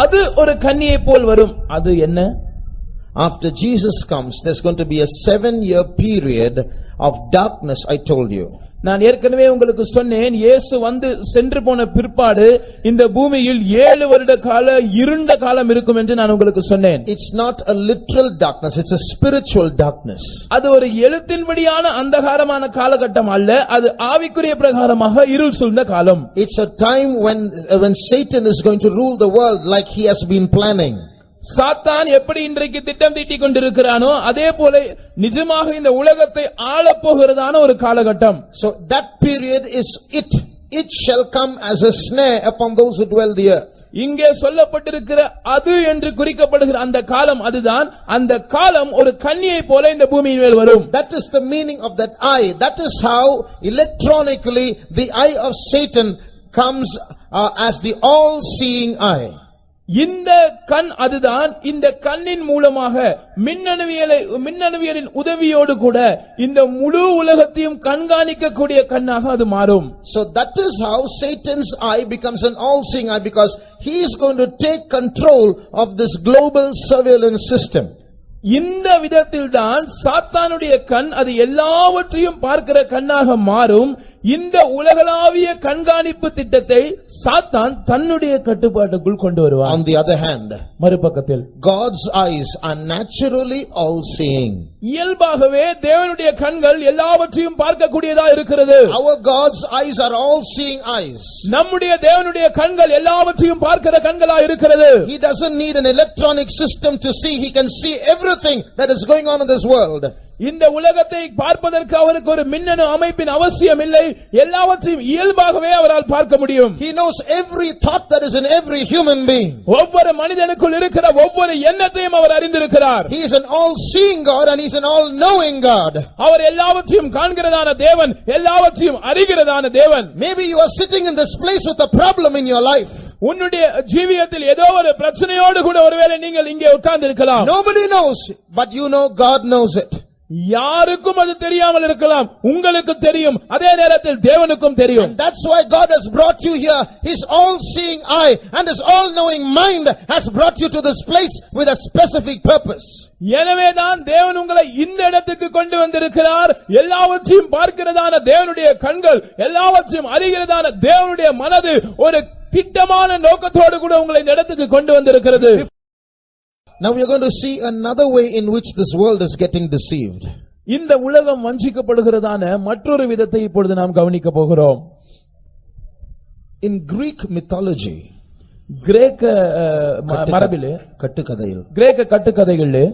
அது ஒரு கண்ணியை போல் வரும். அது என்ன? After Jesus comes, there's going to be a 7-year period of darkness, I told you. நான் ஏற்கனவே உங்களுக்கு சொன்னேன், இயேசு வந்து சென்று போன பிற்பாடு இந்த பூமியில் 7 வருட கால இருண்ட காலம் இருக்கும் என்று நான் உங்களுக்கு சொன்னேன். It's not a literal darkness, it's a spiritual darkness. அது ஒரு எழுத்தின்படியான அந்தகாரமான காலகட்டம் அல்ல, அது ஆவிக்குரிய பிரகாரமாக இருள் சூழ்ந்த காலம். It's a time when Satan is going to rule the world like he has been planning. சாத்தான் எப்படி இன்றைக்கு திட்டம் தீட்டிக் கொண்டிருக்கிறானோ அதே போல நிஜமாக இந்த உலகத்தை ஆளப் போகிறதான ஒரு காலகட்டம். So that period is it shall come as a snare upon those who dwell the earth. இங்கே சொல்லப்பட்டிருக்கிற அது என்று குறிக்கப்படுகிற அந்த காலம் அதுதான். அந்த காலம் ஒரு கண்ணியை போல இந்த பூமியின் மேல் வரும். That is the meaning of that eye. That is how electronically the eye of Satan comes as the all-seeing eye. இந்த கண் அதுதான். இந்த கண்ணின் மூலமாக மின்னணுவியலின் உதவியோடு கூட இந்த முழு உலகத்தையும் கண்காணிக்கக்கூடிய கண்ணாக அது மாறும். So that is how Satan's eye becomes an all-seeing eye, because he is going to take control of this global surveillance system. இந்த விதத்தில்தான் சாத்தானுடைய கண் அது எல்லாவற்றையும் பார்க்கிற கண்ணாக மாறும். இந்த உலகளாவிய கண்காணிப்பு திட்டத்தை சாத்தான் தன்னுடைய கட்டுப்பாட்டுக்குள் கொண்டு வருவான். On the other hand, மறுபக்கத்தில் God's eyes are naturally all-seeing. இயல்பாகவே தேவனுடைய கண்கள் எல்லாவற்றையும் பார்க்கக்கூடியதா இருக்கிறது. Our God's eyes are all-seeing eyes. நம்முடைய தேவனுடைய கண்கள் எல்லாவற்றையும் பார்க்கிற கண்களா இருக்கிறது. He doesn't need an electronic system to see. He can see everything that is going on in this world. இந்த உலகத்தை பார்ப்பதற்கு அவருக்கு ஒரு மின்னணு அமைப்பின் அவசியம் இல்லை. எல்லாவற்றையும் இயல்பாகவே அவரால் பார்க்க முடியும். He knows every thought that is in every human being. ஒவ்வொரு மனிதனுக்குள் இருக்கிற ஒவ்வொரு எண்ணத்தையும் அவர் அறிந்திருக்கிறார். He is an all-seeing God and he is an all-knowing God. அவர் எல்லாவற்றையும் காண்கிறதான தேவன், எல்லாவற்றையும் அறிகிறதான தேவன். Maybe you are sitting in this place with a problem in your life. உன்னுடைய ஜீவியத்தில் ஏதோ ஒரு பிரச்சனையோடு கூட ஒருவேளை நீங்கள் இங்கே உட்கார்ந்து இருக்கலாம். Nobody knows, but you know God knows it. யாருக்கும் அது தெரியாமல் இருக்கலாம், உங்களுக்கு தெரியும். அதே நேரத்தில் தேவனுக்கும் தெரியும். And that's why God has brought you here. His all-seeing eye and His all-knowing mind has brought you to this place with a specific purpose. எனவேதான் தேவன் உங்களை இந்த இடத்துக்கு கொண்டு வந்திருக்கிறார். எல்லாவற்றையும் பார்க்கிறதான தேவனுடைய கண்கள், எல்லாவற்றையும் அறிகிறதான தேவனுடைய மனது ஒரு திட்டமான நோக்கத்தோடு கூட உங்களை இந்த இடத்துக்கு கொண்டு வந்திருக்கிறது. Now we are going to see another way in which this world is getting deceived. இந்த உலகம் வஞ்சிக்கப்படுகிறதான மற்றொரு விதத்தை இப்பொழுது நாம் கவனிக்க போகிறோம். In Greek mythology, கிரேக்க மரபிலே, கட்டுக்கதையில், கிரேக்க கட்டுக்கதைகளிலே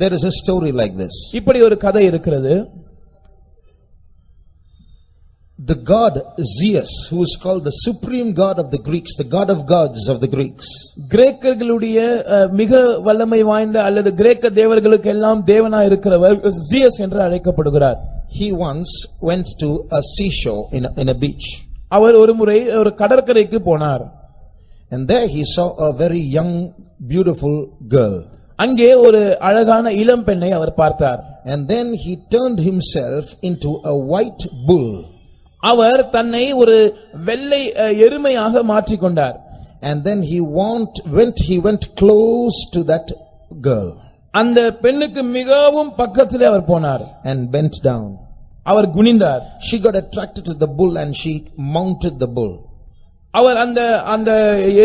there is a story like this. இப்படி ஒரு கதை இருக்கிறது. The god Zeus, who is called the supreme god of the Greeks, the god of gods of the Greeks. கிரேக்கர்களுடைய மிக வல்லமை வாய்ந்த அல்லது கிரேக்க தேவர்களுக்கு எல்லாம் தேவனாய் இருக்கிறவர் ஜியஸ் என்று அழைக்கப்படுகிறார். He once went to a seashore in a beach. அவர் ஒரு முறை ஒரு கடற்கரைக்கு போனார். And there he saw a very young beautiful girl. அங்கே ஒரு அழகான இளம் பெண்ணை அவர் பார்த்தார். And then he turned himself into a white bull. அவர் தன்னை ஒரு வெள்ளை எருமையாக மாற்றிக்கொண்டார். And then he went close to that girl. அந்த பெண்ணுக்கு மிகவும் பக்கத்திலே அவர் போனார். And bent down. Our குனிந்தார். She got attracted to the bull and she mounted the bull. அவர் அந்த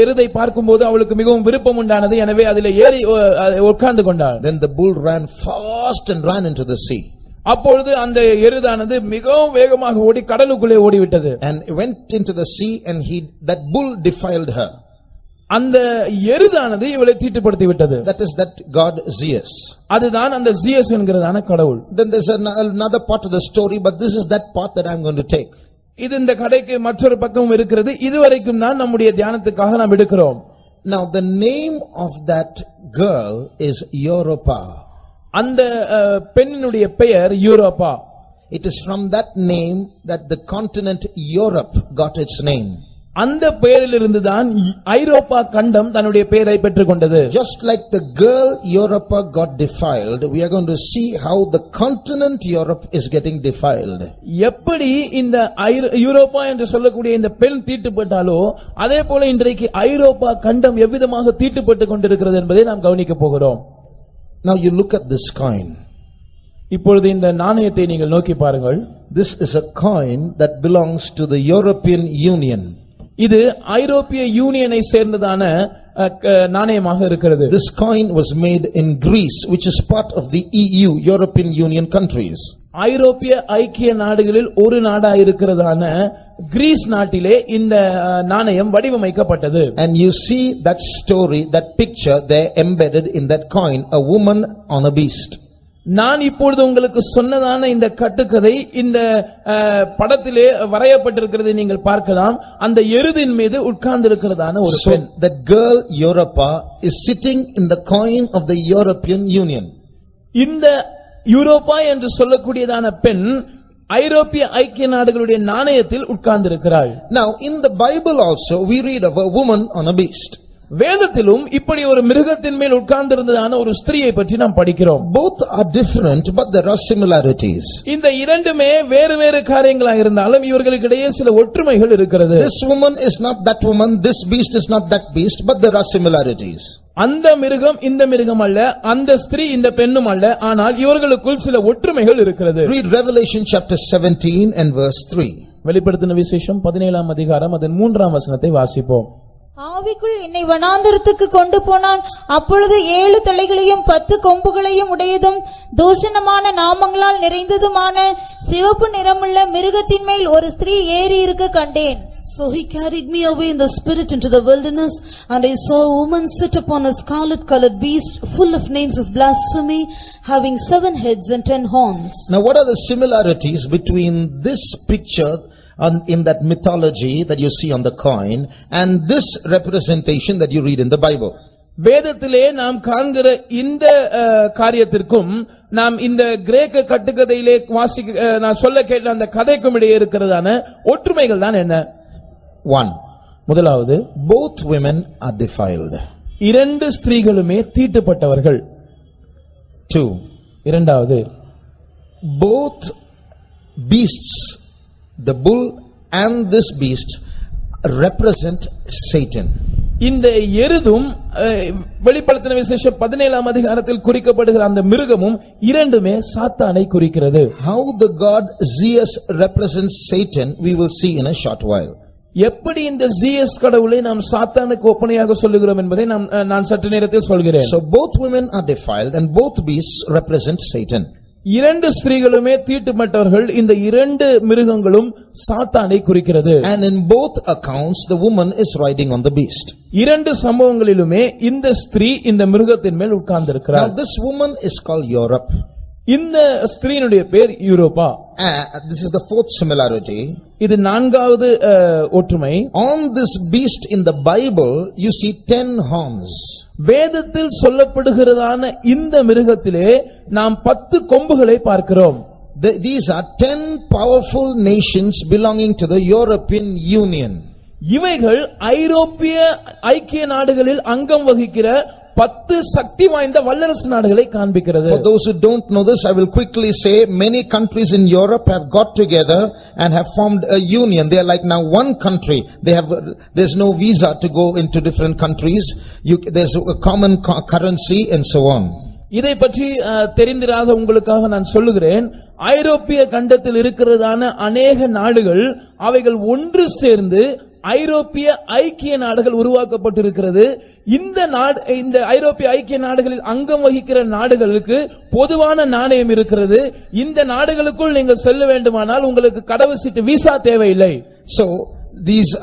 எருதை பார்க்கும்போது அவளுக்கு மிகவும் விருப்பம் உண்டானது. எனவே அதிலே ஏறி உட்கார்ந்து கொண்டார். Then the bull ran fast and ran into the sea. அப்பொழுது அந்த எருதானது மிகவும் வேகமாக ஓடி கடலுக்குள்ளே ஓடிவிட்டது. And went into the sea and that bull defiled her. அந்த எருதானது இவளை தீட்டுப்படுத்தி விட்டது. That is that god Zeus. அதுதான் அந்த ஜியஸ் என்கிறதான கடவுள். Then there's another part of the story, but this is that part that I'm going to take. இது இந்த கதைக்கு மற்றொரு பக்கம் இருக்கிறது. இதுவரைக்கும் தான் நம்முடைய தியானத்துக்காக நாம் எடுக்கிறோம். Now the name of that girl is Europa. அந்த பெண்ணினுடைய பெயர் Europa. It is from that name that the continent Europe got its name. அந்த பெயரிலிருந்து தான் ஐரோப்பா கண்டம் தன்னுடைய பெயரை பெற்றுக்கொண்டது. Just like the girl Europa got defiled, we are going to see how the continent Europe is getting defiled. எப்படி இந்த Europa என்று சொல்லக்கூடிய இந்த பெண் தீட்டுப்பட்டாலோ அதே போல இன்றைக்கு ஐரோப்பா கண்டம் எவ்விதமாக தீட்டுப்பட்டு கொண்டிருக்கிறது என்பதை நாம் கவனிக்க போகிறோம். Now you look at this coin. இப்பொழுது இந்த நாணயத்தை நீங்கள் நோக்கி பாருங்கள். This is a coin that belongs to the European Union. இது ஐரோப்பிய யூனியனை சேர்ந்ததான நாணயமாக இருக்கிறது. This coin was made in Greece, which is part of the EU, European Union countries. ஐரோப்பிய ஐக்கிய நாடுகளில் ஒரு நாடாக இருக்கிறதான கிரீஸ் நாட்டிலே இந்த நாணயம் வடிவமைக்கப்பட்டது. And you see that story, that picture there embedded in that coin, a woman on a beast. நான் இப்பொழுது உங்களுக்கு சொன்னதான இந்த கட்டுக்கதை இந்த படத்திலே வரையப்பட்டிருக்கிறதை நீங்கள் பார்க்கலாம். அந்த எருதின் மீது உட்கார்ந்து இருக்கிறதான ஒரு பெண். So that girl Europa is sitting in the coin of the European Union. இந்த யூரோப்பா என்று சொல்லக்கூடியதான பெண் ஐரோப்பிய ஐக்கிய நாடுகளுடைய நாணயத்தில் உட்கார்ந்து இருக்கிறாள். Now in the Bible also we read of a woman on a beast. வேதத்திலும் இப்படி ஒரு மிருகத்தின் மேல் உட்கார்ந்திருந்ததான ஒரு ஸ்திரியை பற்றி நாம் படிக்கிறோம். Both are different, but there are similarities. இந்த இரண்டுமே வேறு வேறு காரியங்களாக இருந்தாலும் இவர்களுக்கிடையே சில ஒற்றுமைகள் இருக்கிறது. This woman is not that woman, this beast is not that beast, but there are similarities. அந்த மிருகம் இந்த மிருகம் அல்ல, அந்த ஸ்திரீ இந்த பெண்ணும் அல்ல, ஆனால் இவர்களுக்குள் சில ஒற்றுமைகள் இருக்கிறது. Read Revelation chapter 17 and verse 3. வெளிப்படுத்தின விசேஷம் 17ஆம் அதிகாரம் அதன் 3ஆம் வசனத்தை வாசிப்போம். ஆவிக்குள் என்னை வனாந்தரத்துக்கு கொண்டு போனான். அப்பொழுது 7 தலைகளையும் 10 கொம்புகளையும் உடையதும் தூஷணமான நாமங்களால் நிறைந்ததுமான சிவப்பு நிறமுள்ள மிருகத்தின் மேல் ஒரு ஸ்திரீ ஏறி இருக்க கண்டேன். So he carried me away in the spirit into the wilderness, and I saw a woman sit upon a scarlet-colored beast, full of names of blasphemy, having 7 heads and 10 horns. Now what are the similarities between this picture in that mythology that you see on the coin and this representation that you read in the Bible? வேதத்திலே நாம் காண்கிற இந்த காரியத்திற்கும் நாம் இந்த கிரேக்க கட்டுக்கதையிலே நான் சொல்ல கேட்ட அந்த கதைக்கும் இடையே இருக்கிறதான ஒற்றுமைகள் தான் என்ன? 1. முதலாவது, both women are defiled. 2 ஸ்திரீகளுமே தீட்டுப்பட்டவர்கள். 2. இரண்டாவது, both beasts, the bull and this beast, represent Satan. இந்த எருதும் வெளிப்படுத்தின விசேஷம் 17ஆம் அதிகாரத்தில் குறிக்கப்படுகிற அந்த மிருகமும் இரண்டுமே சாத்தானை குறிக்கிறது. How the god Zeus represents Satan we will see in a short while. எப்படி இந்த ஜீயஸ் கடவுளை நாம் சாத்தானுக்கு ஒப்பனையாக சொல்லுகிறோம் என்பதை நான் சற்று நேரத்தில் சொல்கிறேன். So both women are defiled and both beasts represent Satan. 2 ஸ்திரீகளுமே தீட்டுப்பட்டவர்கள், இந்த 2 மிருகங்களும் சாத்தானை குறிக்கிறது. And in both accounts the woman is riding on the beast. 2 சம்பவங்களிலுமே இந்த ஸ்திரீ இந்த மிருகத்தின் மேல் உட்கார்ந்திருக்கிறார். Now this woman is called Europe. இந்த ஸ்திரீனுடைய பேர் Europa. This is the 4th similarity. இது 4வது ஒற்றுமை. On this beast in the Bible you see 10 horns. வேதத்தில் சொல்லப்படுகிறதான இந்த மிருகத்திலே நாம் 10 கொம்புகளை பார்க்கிறோம். These are 10 powerful nations belonging to the European Union. இவைகள் ஐரோப்பிய ஐக்கிய நாடுகளில் அங்கம் வகிக்கிற 10 சக்தி வாய்ந்த வல்லரசு நாடுகளை காண்பிக்கிறது. For those who don't know this, I will quickly say many countries in Europe have got together and have formed a union. They are like now one country. There's no visa to go into different countries. There's a common currency and so on. இதை பற்றி தெரிந்திராத உங்களுக்காக நான் சொல்லுகிறேன். ஐரோப்பிய கண்டத்தில் இருக்கிறதான அநேக நாடுகள் அவைகள் ஒன்று சேர்ந்து ஐரோப்பிய ஐக்கிய நாடுகள் உருவாக்கப்பட்டிருக்கிறது. இந்த ஐரோப்பிய ஐக்கிய நாடுகளில் அங்கம் வகிக்கிற நாடுகளுக்கு பொதுவான நாணயம் இருக்கிறது. இந்த நாடுகளுக்குள் நீங்கள் செல்ல வேண்டுமானால் உங்களுக்கு கடவுச்சீட்டு விசா தேவையில்லை. So these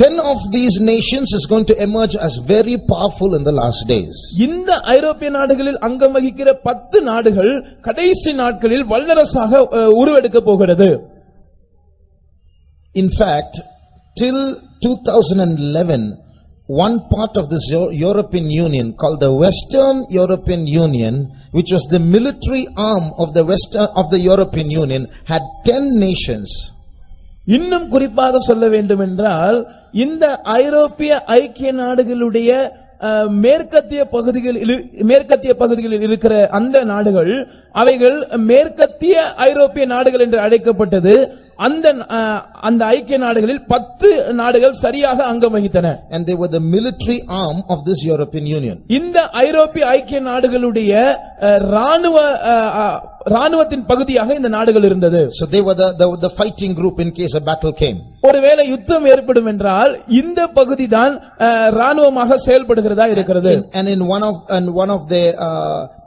10 of these nations is going to emerge as very powerful in the last days. இந்த ஐரோப்பிய நாடுகளில் அங்கம் வகிக்கிற 10 நாடுகள் கடைசி நாட்களில் வல்லரசாக உருவெடுக்க போகிறது. In fact, till 2011 one part of this European Union called the Western European Union, which was the military arm of the European Union, had 10 nations. இன்னும் குறிப்பாக சொல்ல வேண்டும் என்றால் இந்த ஐரோப்பிய ஐக்கிய நாடுகளுடைய மேற்கத்திய பகுதிகளில் இருக்கிற அந்த நாடுகள் அவைகள் மேற்கத்திய ஐரோப்பிய நாடுகள் என்று அழைக்கப்பட்டது. அந்த ஐக்கிய நாடுகளில் 10 நாடுகள் சரியாக அங்கம் வகித்தன. And they were the military arm of this European Union. இந்த ஐரோப்பிய ஐக்கிய நாடுகளுடைய ராணுவத்தின் பகுதியாக இந்த நாடுகள் இருந்தது. So they were the fighting group in case a battle came. ஒருவேளை யுத்தம் ஏற்படும் என்றால் இந்த பகுதி தான் ராணுவமாக செயல்படுகிறதா இருக்கிறது. And in one of their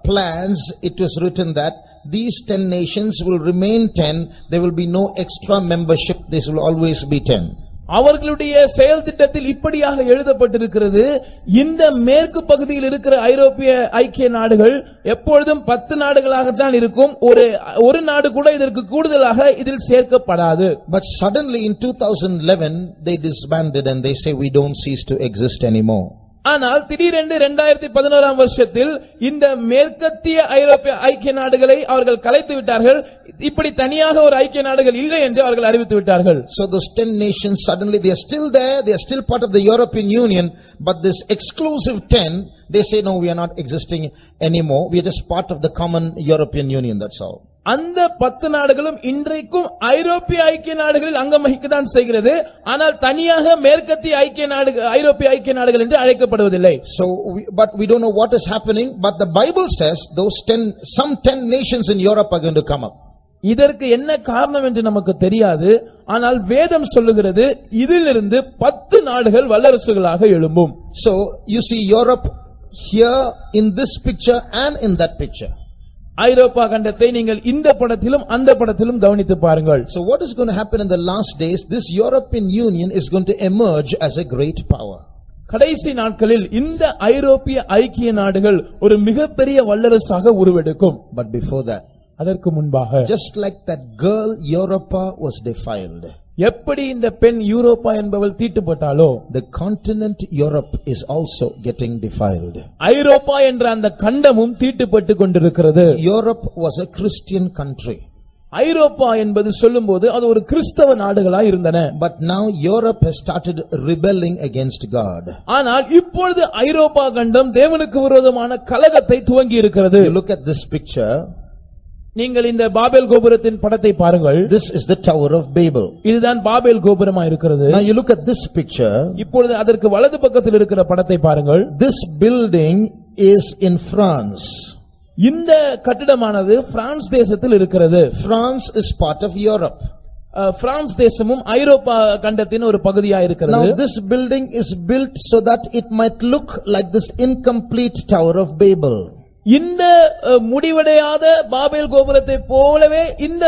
plans it was written that these 10 nations will remain 10. There will be no extra membership. This will always be 10. அவர்களுடைய செயல் திட்டத்தில் இப்படியாக எழுதப்பட்டிருக்கிறது. இந்த மேற்கு பகுதியில் இருக்கிற ஐரோப்பிய ஐக்கிய நாடுகள் எப்பொழுதும் 10 நாடுகளாகத்தான் இருக்கும். ஒரு நாடு கூட இதற்கு கூடுதலாக இதில் சேர்க்கப்படாது. But suddenly in 2011 they disbanded and they say we don't cease to exist anymore. ஆனால் திடீரென்று 2011ஆம் வருஷத்தில் இந்த மேற்கத்திய ஐரோப்பிய ஐக்கிய நாடுகளை அவர்கள் கலைத்து விட்டார்கள். இப்படி தனியாக ஒரு ஐக்கிய நாடுகள் இல்லை என்று அவர்கள் அறிவித்து விட்டார்கள். So those 10 nations suddenly they are still there, they are still part of the European Union, but this exclusive 10 they say no, we are not existing anymore, we are just part of the common European Union, that's all. அந்த 10 நாடுகளும் இன்றைக்கும் ஐரோப்பிய ஐக்கிய நாடுகளில் அங்கம் வகிக்கத்தான் செய்கிறது. ஆனால் தனியாக மேற்கத்திய ஐரோப்பிய ஐக்கிய நாடுகள் என்று அழைக்கப்படுவதில்லை. But we don't know what is happening, but the Bible says some 10 nations in Europe are going to come up. இதற்கு என்ன காரணம் என்று நமக்கு தெரியாது. ஆனால் வேதம் சொல்லுகிறது இதிலிருந்து 10 நாடுகள் வல்லரசுகளாக எழும்பும். So you see Europe here in this picture and in that picture. ஐரோப்பா கண்டத்தை நீங்கள் இந்த படத்திலும் அந்த படத்திலும் கவனித்து பாருங்கள். So what is going to happen in the last days? This European Union is going to emerge as a great power. கடைசி நாட்களில் இந்த ஐரோப்பிய ஐக்கிய நாடுகள் ஒரு மிகப்பெரிய வல்லரசாக உருவெடுக்கும். But before that, அதற்கு முன்பாக just like that girl Europa was defiled, எப்படி இந்த பெண் யூரோப்பா என்பவள் தீட்டுப்பட்டாலோ, the continent Europe is also getting defiled. ஐரோப்பா என்ற அந்த கண்டமும் தீட்டுப்பட்டு கொண்டிருக்கிறது. Europe was a Christian country. ஐரோப்பா என்பது சொல்லும்போது அது ஒரு கிறிஸ்தவ நாடுகளாய் இருந்தன. But now Europe has started rebelling against God. ஆனால் இப்பொழுது ஐரோப்பா கண்டம் தேவனுக்கு விரோதமான கலகத்தை துவங்கி இருக்கிறது. You look at this picture. நீங்கள் இந்த பாபேல் கோபுரத்தின் படத்தை பாருங்கள். This is the Tower of Babel. இதுதான் பாபேல் கோபுரமா இருக்கிறது. Now you look at this picture. இப்பொழுது அதற்கு வலது பக்கத்தில் இருக்கிற படத்தை பாருங்கள். This building is in France. இந்த கட்டிடமானது பிரான்ஸ் தேசத்தில் இருக்கிறது. France is part of Europe. France தேசமும் ஐரோப்பா கண்டத்தின் ஒரு பகுதியா இருக்கிறது. Now this building is built so that it might look like this incomplete Tower of Babel. இந்த முடிவடையாத பாபேல் கோபுரத்தை போலவே இந்த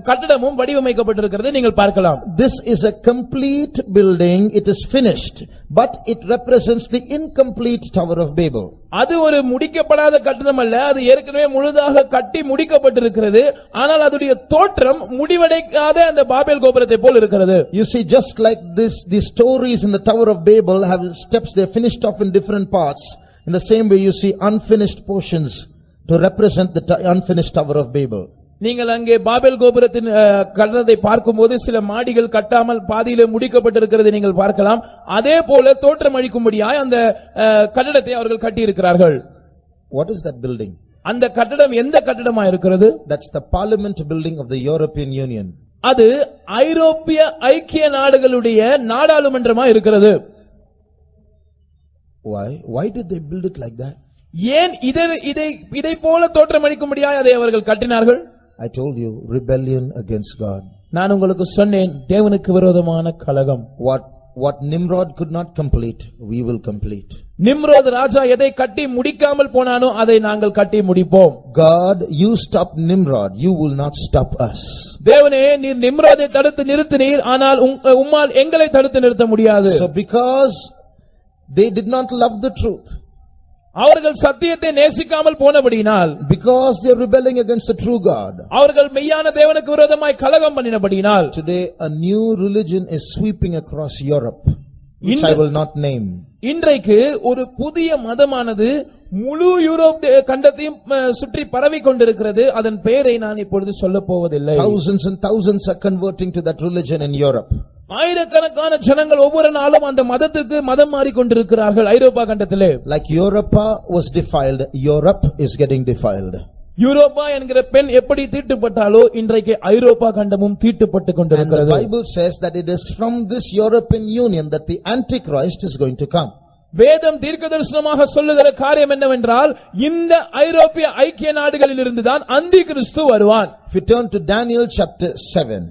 கட்டடமும் வடிவமைக்கப்பட்டிருக்கிறது நீங்கள் பார்க்கலாம். This is a complete building, it is finished, but it represents the incomplete Tower of Babel. அது ஒரு முடிக்கப்படாத கட்டடம் அல்ல, அது ஏற்கனவே முழுதாக கட்டி முடிக்கப்பட்டிருக்கிறது. ஆனால் அதுடைய தோற்றம் முடிவடையாத அந்த பாபேல் கோபுரத்தை போல் இருக்கிறது. You see, just like this, the stories in the Tower of Babel have steps, they are finished off in different parts. In the same way you see unfinished portions to represent the unfinished Tower of Babel. நீங்கள் அங்கே பாபேல் கோபுரத்தின் கட்டடத்தை பார்க்கும்போது சில மாடிகள் கட்டாமல் பாதியிலே முடிக்கப்பட்டிருக்கிறது நீங்கள் பார்க்கலாம். அதே போல தோற்றம் அளிக்கும்படியாய் அந்த கட்டடத்தை அவர்கள் கட்டி இருக்கிறார்கள். What is that building? அந்த கட்டடம் எந்த கட்டடமா இருக்கிறது? That's the Parliament building of the European Union. அது ஐரோப்பிய ஐக்கிய நாடுகளுடைய நாடாளுமன்றமா இருக்கிறது. Why did they build it like that? ஏன் இதை போல தோற்றமளிக்கும்படியாய் அதை அவர்கள் கட்டினார்கள்? I told you, rebellion against God. நான் உங்களுக்கு சொன்னேன், தேவனுக்கு விரோதமான கலகம். What Nimrod could not complete, we will complete. Nimrod ராஜா எதை கட்டி முடிக்காமல் போனானோ அதை நாங்கள் கட்டி முடிப்போம். God, you stop Nimrod, you will not stop us. தேவனே, நீர் நிம்ரோதை தடுத்து நிறுத்தினீர், ஆனால் உம்மால் எங்களை தடுத்து நிறுத்த முடியாது. So because they did not love the truth, அவர்கள் சத்தியத்தை நேசிக்காமல் போனபடியினால், because they are rebelling against the true God, அவர்கள் மெய்யான தேவனுக்கு விரோதமாய் கலகம் பண்ணினபடியினால், today a new religion is sweeping across Europe, which I will not name. இன்றைக்கு ஒரு புதிய மதமானது முழு யூரோப் கண்டத்தையும் சுற்றி பரவி கொண்டிருக்கிறது. அதன் பெயரை நான் இப்பொழுது சொல்லப் போவதில்லை. Thousands and thousands are converting to that religion in Europe. ஆயிரக்கணக்கான ஜனங்கள் ஒவ்வொரு நாளும் அந்த மதத்துக்கு மதம் மாறிக்கொண்டிருக்கிறார்கள் ஐரோப்பா கண்டத்திலே. Like Europa was defiled, Europe is getting defiled. Europa என்கிற பெண் எப்படி தீட்டுப்பட்டாலோ இன்றைக்கு ஐரோப்பா கண்டமும் தீட்டுப்பட்டு கொண்டிருக்கிறது. And the Bible says that it is from this European Union that the Antichrist is going to come. வேதம் தீர்க்கதரிசனமாக சொல்லுகிற காரியம் என்னவென்றால், இந்த ஐரோப்பிய ஐக்கிய நாடுகளில் இருந்துதான் அந்தி கிறிஸ்து வருவான். If you turn to Daniel chapter 7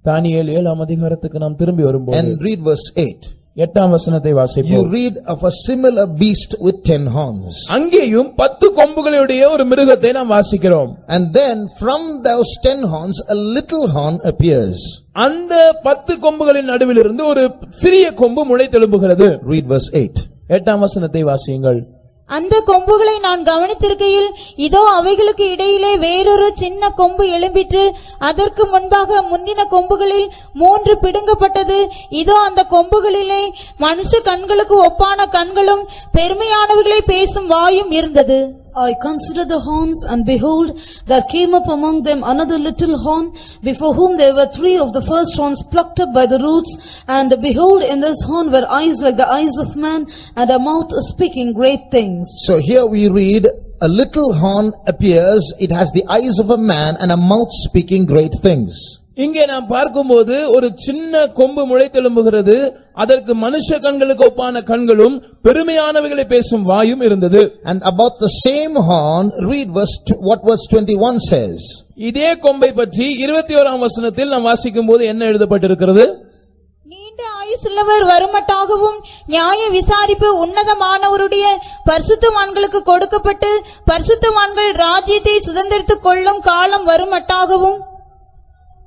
தானியேல் 7ஆம் அதிகாரத்துக்கு நாம் திரும்பி வரும்போது and read verse 8, 8ஆம் வசனத்தை வாசிப்போம். you read of a similar beast with 10 horns. அங்கேயும் 10 கொம்புகளுடைய ஒரு மிருகத்தை நாம் வாசிக்கிறோம். And then from those 10 horns a little horn appears. அந்த 10 கொம்புகளின் நடுவில் இருந்து ஒரு சிறிய கொம்பு முளைத்தெழும்புகிறது. Read verse 8. 8ஆம் வசனத்தை வாசியுங்கள். அந்த கொம்புகளை நான் கவனித்திருக்கையில் இதோ அவைகளுக்கு இடையிலே வேறொரு சின்ன கொம்பு எழும்பிற்று. அதற்கு முன்பாக முந்தின கொம்புகளில் 3 பிடுங்கப்பட்டது. இதோ அந்த கொம்புகளிலே மனுஷ கண்களுக்கு ஒப்பான கண்களும் பெருமையானவைகளை பேசும் வாயும் இருந்தது. I considered the horns, and behold, there came up among them another little horn, before whom there were 3 of the first horns plucked up by the roots. And behold, in this horn were eyes like the eyes of man, and a mouth speaking great things. So here we read a little horn appears, it has the eyes of a man and a mouth speaking great things. இங்கே நாம் பார்க்கும்போது ஒரு சின்ன கொம்பு முளைத்தெழும்புகிறது, அதற்கு மனுஷ கண்களுக்கு ஒப்பான கண்களும் பெருமையானவைகளை பேசும் வாயும் இருந்தது. And about the same horn, read what verse 21 says. இதே கொம்பை பற்றி 21ஆம் வசனத்தில் நாம் வாசிக்கும்போது என்ன எழுதப்பட்டிருக்கிறது? நீண்ட ஆயுசுள்ளவர் வருமட்டாகவும் நியாய விசாரிப்பு உன்னதமானவருடைய பரிசுத்தவான்களுக்கு கொடுக்கப்பட்டு பரிசுத்தவான்கள் ராஜ்யத்தை சுதந்திரித்துக் கொள்ளும் காலம் வருமட்டாகவும்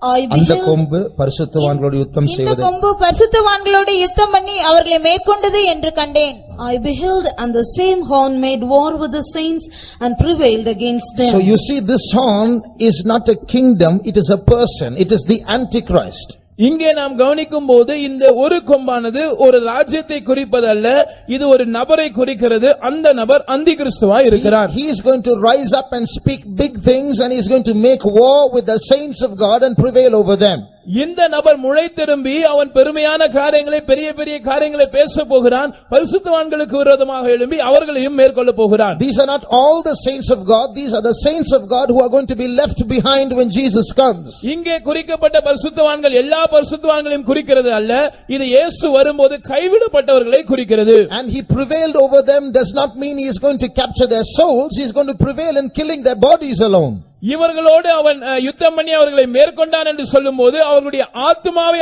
அந்த கொம்பு பரிசுத்தவான்களோடு யுத்தம் இந்த கொம்பு பரிசுத்தவான்களோடு யுத்தம் பண்ணி அவர்களை மேற்கொண்டது என்று கண்டேன். I beheld, and the same horn made war with the saints and prevailed against them. So you see, this horn is not a kingdom, it is a person, it is the Antichrist. இங்கே நாம் கவனிக்கும் போது இந்த ஒரு கொம்பானது ஒரு ராஜ்யத்தை குறிப்பதல்ல, இது ஒரு நபரை குறிக்கிறது. அந்த நபர் அந்தி கிறிஸ்துவா இருக்கிறார். He is going to rise up and speak big things, and he is going to make war with the saints of God and prevail over them. இந்த நபர் முளைத்தெழும்பி அவன் பெருமையான காரியங்களை, பெரிய பெரிய காரியங்களை பேச போகிறான். பரிசுத்தவான்களுக்கு விரோதமாக எழும்பி அவர்களையும் மேற்கொள்ள போகிறான். These are not all the saints of God, these are the saints of God who are going to be left behind when Jesus comes. இங்கே குறிக்கப்பட்ட பரிசுத்தவான்கள் எல்லா பரிசுத்தவான்களையும் குறிக்கிறது அல்ல, இது இயேசு வரும்போது கைவிடப்பட்டவர்களை குறிக்கிறது. And he prevailed over them does not mean he is going to capture their souls, he is going to prevail in killing their bodies alone. இவர்களோடு அவன் யுத்தம் பண்ணி அவர்களை மேற்கொண்டான் என்று சொல்லும்போது அவர்களுடைய ஆத்துமாவை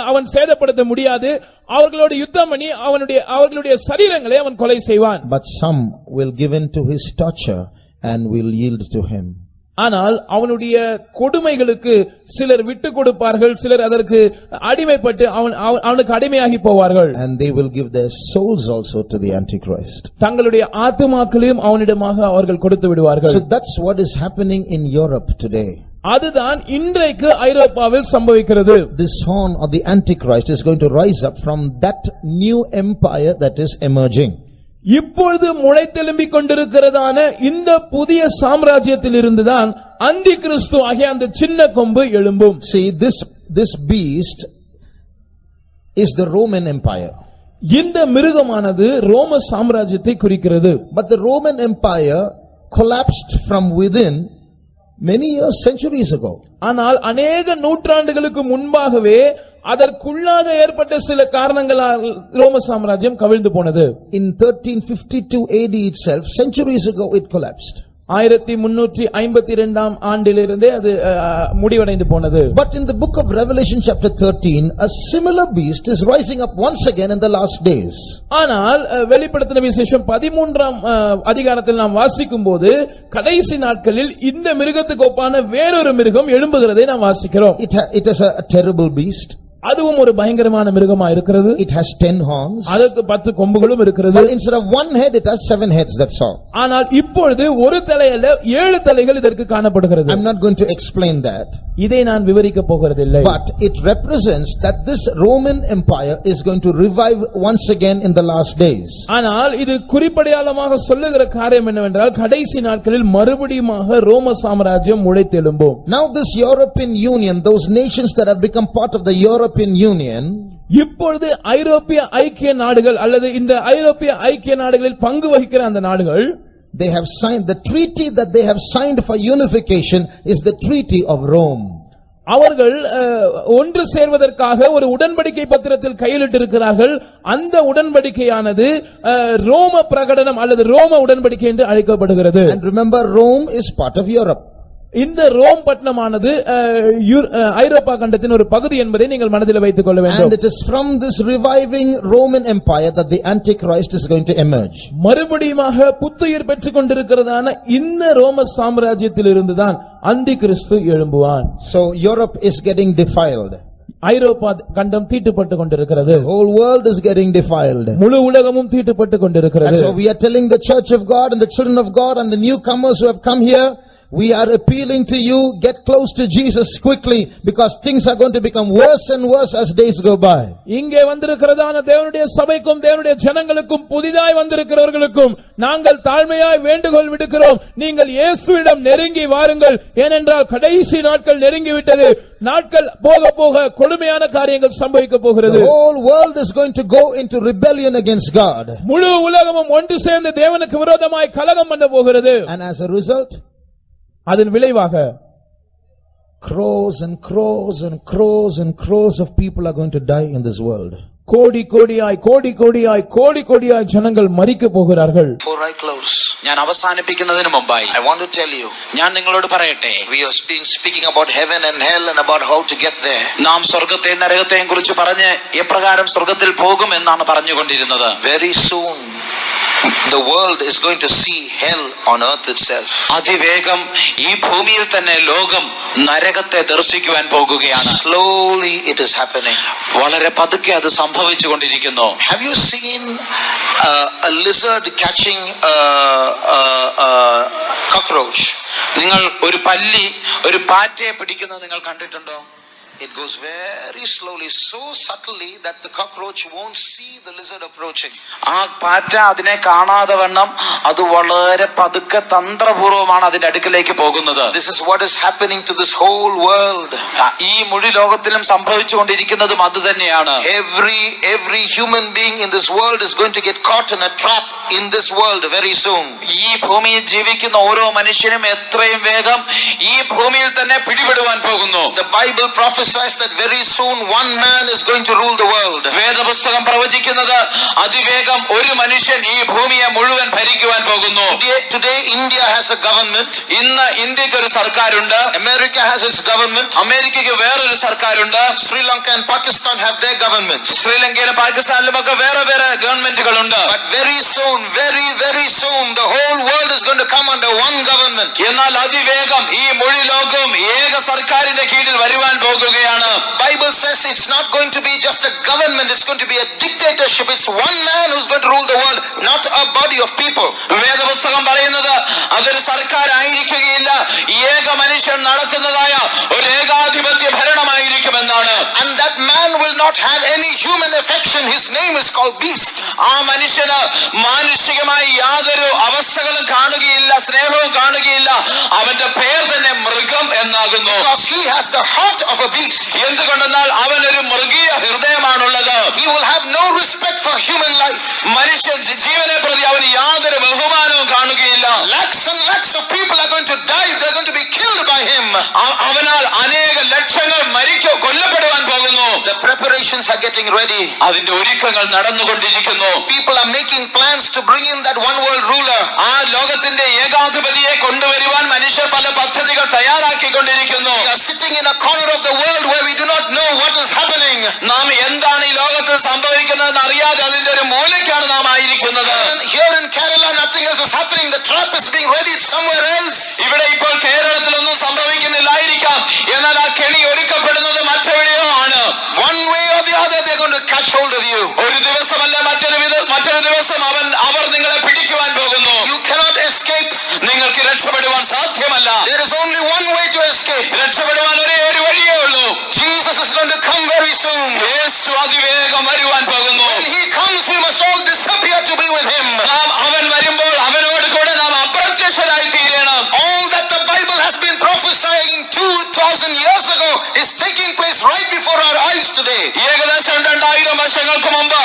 அவன் சேதப்படுத்த முடியாது. அவர்களோடு யுத்தம் பண்ணி அவர்களுடைய சரீரங்களை அவன் கொலை செய்வான். But some will give in to his torture and will yield to him. ஆனால் அவனுடைய கொடுமைகளுக்கு சிலர் விட்டுக் கொடுப்பார்கள், சிலர் அதற்கு அடிமைப்பட்டு அவனுக்கு அடிமையாகி போவார்கள். And they will give their souls also to the Antichrist. தங்களுடைய ஆத்துமாக்களையும் அவனிடமாக அவர்கள் கொடுத்து விடுவார்கள். So that's what is happening in Europe today. அதுதான் இன்றைக்கு ஐரோப்பாவில் சம்பவிக்கிறது. This horn of the Antichrist is going to rise up from that new empire that is emerging. இப்பொழுது முளைத்தெழும்பிக் கொண்டிருக்கிறதான இந்த புதிய சாம்ராஜ்யத்தில் இருந்துதான் அந்தி கிறிஸ்து ஆகிய அந்த சின்ன கொம்பு எழும்பும். See, this beast is the Roman Empire. இந்த மிருகமானது ரோம சாம்ராஜ்யத்தை குறிக்கிறது. But the Roman Empire collapsed from within many years, centuries ago. ஆனால் அநேக நூற்றாண்டுகளுக்கு முன்பாகவே அதற்குள்ளாக ஏற்பட்ட சில காரணங்களால் ரோம சாம்ராஜ்யம் கவிழ்ந்து போனது. In 1352 AD itself, centuries ago it collapsed. 1352ஆம் ஆண்டிலிருந்தே அது முடிவடைந்து போனது. But in the book of Revelation chapter 13, a similar beast is rising up once again in the last days. ஆனால் வெளிப்படுத்தின விசேஷம் 13ஆம் அதிகாரத்தில் நாம் வாசிக்கும்போது கடைசி நாட்களில் இந்த மிருகத்துக்கு ஒப்பான வேறொரு மிருகம் எழும்புகிறதை நாம் வாசிக்கிறோம். It is a terrible beast. அதுவும் ஒரு பயங்கரமான மிருகமா இருக்கிறது. It has 10 horns. அதற்கு 10 கொம்புகளும் இருக்கிறது. But instead of one head, it has 7 heads, that's all. ஆனால் இப்பொழுது ஒரு தலை அல்ல 7 தலைகள் இதற்கு காணப்படுகிறது. I'm not going to explain that. இதை நான் விவரிக்க போகிறதில்லை. But it represents that this Roman Empire is going to revive once again in the last days. ஆனால் இது குறிப்படையாளமாக சொல்லுகிற காரியம் என்னவென்றால் கடைசி நாட்களில் மறுபடியுமாக ரோம சாம்ராஜ்யம் முளைத்தெழும்பும். Now this European Union, those nations that have become part of the European Union, இப்பொழுது ஐரோப்பிய ஐக்கிய நாடுகள் அல்லது இந்த ஐரோப்பிய ஐக்கிய நாடுகளில் பங்கு வகிக்கிற அந்த நாடுகள், they have signed the treaty that they have signed for unification is the Treaty of Rome. அவர்கள் ஒன்று சேர்வதற்காக ஒரு உடன்படிக்கை பத்திரத்தில் கையெழுத்திட்டிருக்கிறார்கள். அந்த உடன்படிக்கையானது ரோம பிரகடனம் அல்லது ரோம உடன்படிக்கை என்று அழைக்கப்படுகிறது. And remember, Rome is part of Europe. இந்த ரோம் பட்டணமானது ஐரோப்பா கண்டத்தின் ஒரு பகுதி என்பதை நீங்கள் மனதில் வைத்துக் கொள்ள வேண்டும். And it is from this reviving Roman Empire that the Antichrist is going to emerge. மறுபடியுமாக புத்துயிர் பெற்றுக் கொண்டிருக்கிறதான இந்த ரோம சாம்ராஜ்யத்தில் இருந்துதான் அந்தி கிறிஸ்து எழும்புவான். So Europe is getting defiled. ஐரோப்பா கண்டம் தீட்டுப்பட்டு கொண்டிருக்கிறது. The whole world is getting defiled. முழு உலகமும் தீட்டுப்பட்டு கொண்டிருக்கிறது. And so we are telling the church of God and the children of God and the newcomers who have come here, We are appealing to you, get close to Jesus quickly, because things are going to become worse and worse as days go by. இங்கே வந்திருக்கிறதான தேவனுடைய சபைக்கும் தேவனுடைய ஜனங்களுக்கும் புதிதாய் வந்திருக்கிறவர்களுக்கும் நாங்கள் தாழ்மையாய் வேண்டுகோள் விடுக்கிறோம். நீங்கள் இயேசுவிடம் நெருங்கி வாருங்கள். ஏனென்றால் கடைசி நாட்கள் நெருங்கிவிட்டது. நாட்கள் போக போக கொடுமையான காரியங்கள் சம்பவிக்க போகிறது. The whole world is going to go into rebellion against God. முழு உலகமும் ஒன்று சேர்ந்து தேவனுக்கு விரோதமாய் கலகம் பண்ண போகிறது. And as a result, அதன் விளைவாக crores and crores and crores and crores of people are going to die in this world. கோடி கோடியாய் ஜனங்கள் மரிக்க போகிறார்கள். Before I close, ഞാൻ അവസാനിപ്പിക്കുന്നതിന് മുമ്പായി I want to tell you, ഞാൻ നിങ്ങളോട് പറയട്ടെ, we have been speaking about heaven and hell and about how to get there. നാം സ്വർഗ്ഗത്തെയും നരകത്തെയും കുറിച്ച് പറഞ്ഞ് എപ്രകാരം സ്വർഗ്ഗത്തിൽ പോകും എന്നാണ് പറഞ്ഞുകൊണ്ടിരുന്നത്. Very soon, the world is going to see hell on earth itself. അതിവേഗം ഈ ഭൂമിയിൽ തന്നെ ലോകം നരകത്തെ ദർശിക്കുവാൻ പോകുകയാണ്. Slowly it is happening. വളരെ പതുക്കെ അത് സംഭവിച്ചുകൊണ്ടിരിക്കുന്നു. Have you seen a lizard catching a cockroach? നിങ്ങൾ ഒരു പല്ലി ഒരു പാറ്റയെ പിടിക്കുന്നത് നിങ്ങൾ കണ്ടിട്ടുണ്ടോ? It goes very slowly, so subtly that the cockroach won't see the lizard approaching. ആ പാറ്റ അതിനെ കാണാതെ വണ്ണം അത് വളരെ പതുക്കെ തന്ത്രപൂർവമാണ് അതിന്റെ അടുക്കലേക്ക് പോകുന്നത്. This is what is happening to this whole world. ഈ മുഴു ലോകത്തിലും സംഭവിച്ചുകൊണ്ടിരിക്കുന്നതും അത് തന്നെയാണ്. Every human being in this world is going to get caught in a trap in this world very soon. ഈ ഭൂമിയിൽ ജീവിക്കുന്ന ഓരോ മനുഷ്യനും എത്രയും വേഗം ഈ ഭൂമിയിൽ തന്നെ പിടിപെടുവാൻ പോകുന്നു. The Bible prophesies that very soon one man is going to rule the world. വേദപുസ്തകം പ്രവചിക്കുന്നത് അതിവേഗം ഒരു മനുഷ്യൻ ഈ ഭൂമിയെ മുഴുവൻ ഭരിക്കുവാൻ പോകുന്നു. Today India has a government. ഇന്ന് ഇന്ത്യക്ക് ഒരു സർക്കാരുണ്ട്. America has its government. അമേരിക്കയ്ക്ക് വേറൊരു സർക്കാരുണ്ട്. Sri Lanka and Pakistan have their governments. ശ്രീലങ്കയിലും പാകിസ്ഥാനിലുമൊക്കെ വേറെ വേറെ ഗവൺമെന്റുകളുണ്ട്. But very soon, very soon, the whole world is going to come under one government. എന്നാൽ അതിവേഗം ഈ മുഴു ലോകവും ഏക സർക്കാരിന്റെ കീഴിൽ വരുവാൻ പോകുകയാണ്. Bible says it's not going to be just a government, it's going to be a dictatorship. It's one man who's going to rule the world, not a body of people. വേദപുസ്തകം പറയുന്നത് അതൊരു സർക്കാരായിരിക്കുകയില്ല, ഏക മനുഷ്യൻ നടത്തുന്നതായ ഒരു ഏകാധിപത്യ ഭരണമായിരിക്കുമെന്നാണ്. And that man will not have any human affection. His name is called beast. ആ മനുഷ്യന് മാനുഷികമായി യാതൊരു അവസ്ഥകളും കാണുകയില്ല, സ്നേഹവും കാണുകയില്ല. അവന്റെ പേർ തന്നെ മൃഗം എന്നാകുന്നു. Because he has the heart of a beast. എന്തുകൊണ്ടെന്നാൽ അവനൊരു മൃഗീയ ഹൃദയമാണുള്ളത്. He will have no respect for human life. മനുഷ്യ ജീവനെ പ്രതി അവന് യാതൊരു ബഹുമാനവും കാണുകയില്ല. Lakhs and lakhs of people are going to die. They're going to be killed by him. അവനാൽ അനേക ലക്ഷങ്ങൾ കൊല്ലപ്പെടുവാൻ പോകുന്നു. The preparations are getting ready. അതിന്റെ ഒരുക്കങ്ങൾ നടന്നുകൊണ്ടിരിക്കുന്നു. People are making plans to bring in that one world ruler. ആ ലോകത്തിന്റെ ഏകാധിപതിയെ കൊണ്ടുവരുവാൻ മനുഷ്യർ പല പദ്ധതികൾ തയ്യാറാക്കിക്കൊണ്ടിരിക്കുന്നു. We are sitting in a corner of the world where we do not know what is happening. നാം എന്താണ് ഈ ലോകത്തിൽ സംഭവിക്കുന്നതെന്ന് അറിയാതെ അതിന്റെ ഒരു മൂലയ്ക്കാണ് നാം ആയിരിക്കുന്നത്. Here in Kerala nothing else is happening. The trap is being readied somewhere else. ഇവിടെ ഇപ്പോൾ കേരളത്തിലൊന്നും സംഭവിക്കുന്നില്ലായിരിക്കാം, എന്നാൽ ആ കെണി ഒരുക്കപ്പെടുന്നത് മറ്റെവിടെയോ ആണ്. One way or the other they're going to catch hold of you. ഒരു ദിവസമല്ല മറ്റൊരു ദിവസം അവർ നിങ്ങളെ പിടിക്കുവാൻ പോകുന്നു. You cannot escape. നിങ്ങൾക്ക് രക്ഷപ്പെടുവാൻ സാധ്യമല്ല. There is only one way to escape. രക്ഷപ്പെടുവാൻ ഒരേ ഒരു വഴിയേ ഉള്ളൂ. Jesus is going to come very soon. യേശു അതിവേഗം വരുവാൻ പോകുന്നു. When he comes we must all disappear to be with him. അവൻ വരുമ്പോൾ അവനോട് കൂടെ നാം അപ്രത്യക്ഷരായി തീരണം. All that the Bible has been prophesying 2000 years ago is taking place right before our eyes today. ഏകദേശം 2000 വർഷങ്ങൾക്ക് മുമ്പ്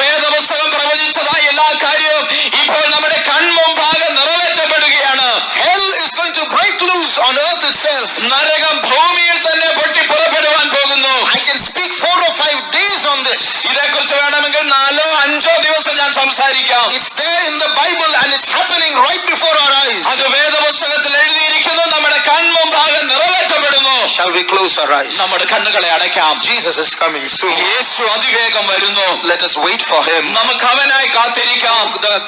വേദപുസ്തകം പ്രവചിച്ചതായ എല്ലാ കാര്യവും ഇപ്പോൾ നമ്മുടെ കൺമുമ്പാകെ നിറവേറ്റപ്പെടുകയാണ്. Hell is going to break loose on earth itself. നരകം ഭൂമിയിൽ തന്നെ പൊട്ടി പുറപ്പെടുവാൻ പോകുന്നു. I can speak 4 or 5 days on this. ഇതേക്കുറിച്ച് വേണമെങ്കിൽ 4-5 ദിവസം ഞാൻ സംസാരിക്കാം. It's there in the Bible and it's happening right before our eyes. അത് വേദപുസ്തകത്തിൽ എഴുതിയിരിക്കുന്നു, നമ്മുടെ കൺമുമ്പാകെ നിറവേറ്റപ്പെടുന്നു. Shall we close our eyes? നമ്മുടെ കണ്ണുകളെ അടയ്ക്കാം. Jesus is coming soon. യേശു അതിവേഗം വരുന്നു. Let us wait for him. നമുക്ക് അവനായി കാത്തിരിക്കാം.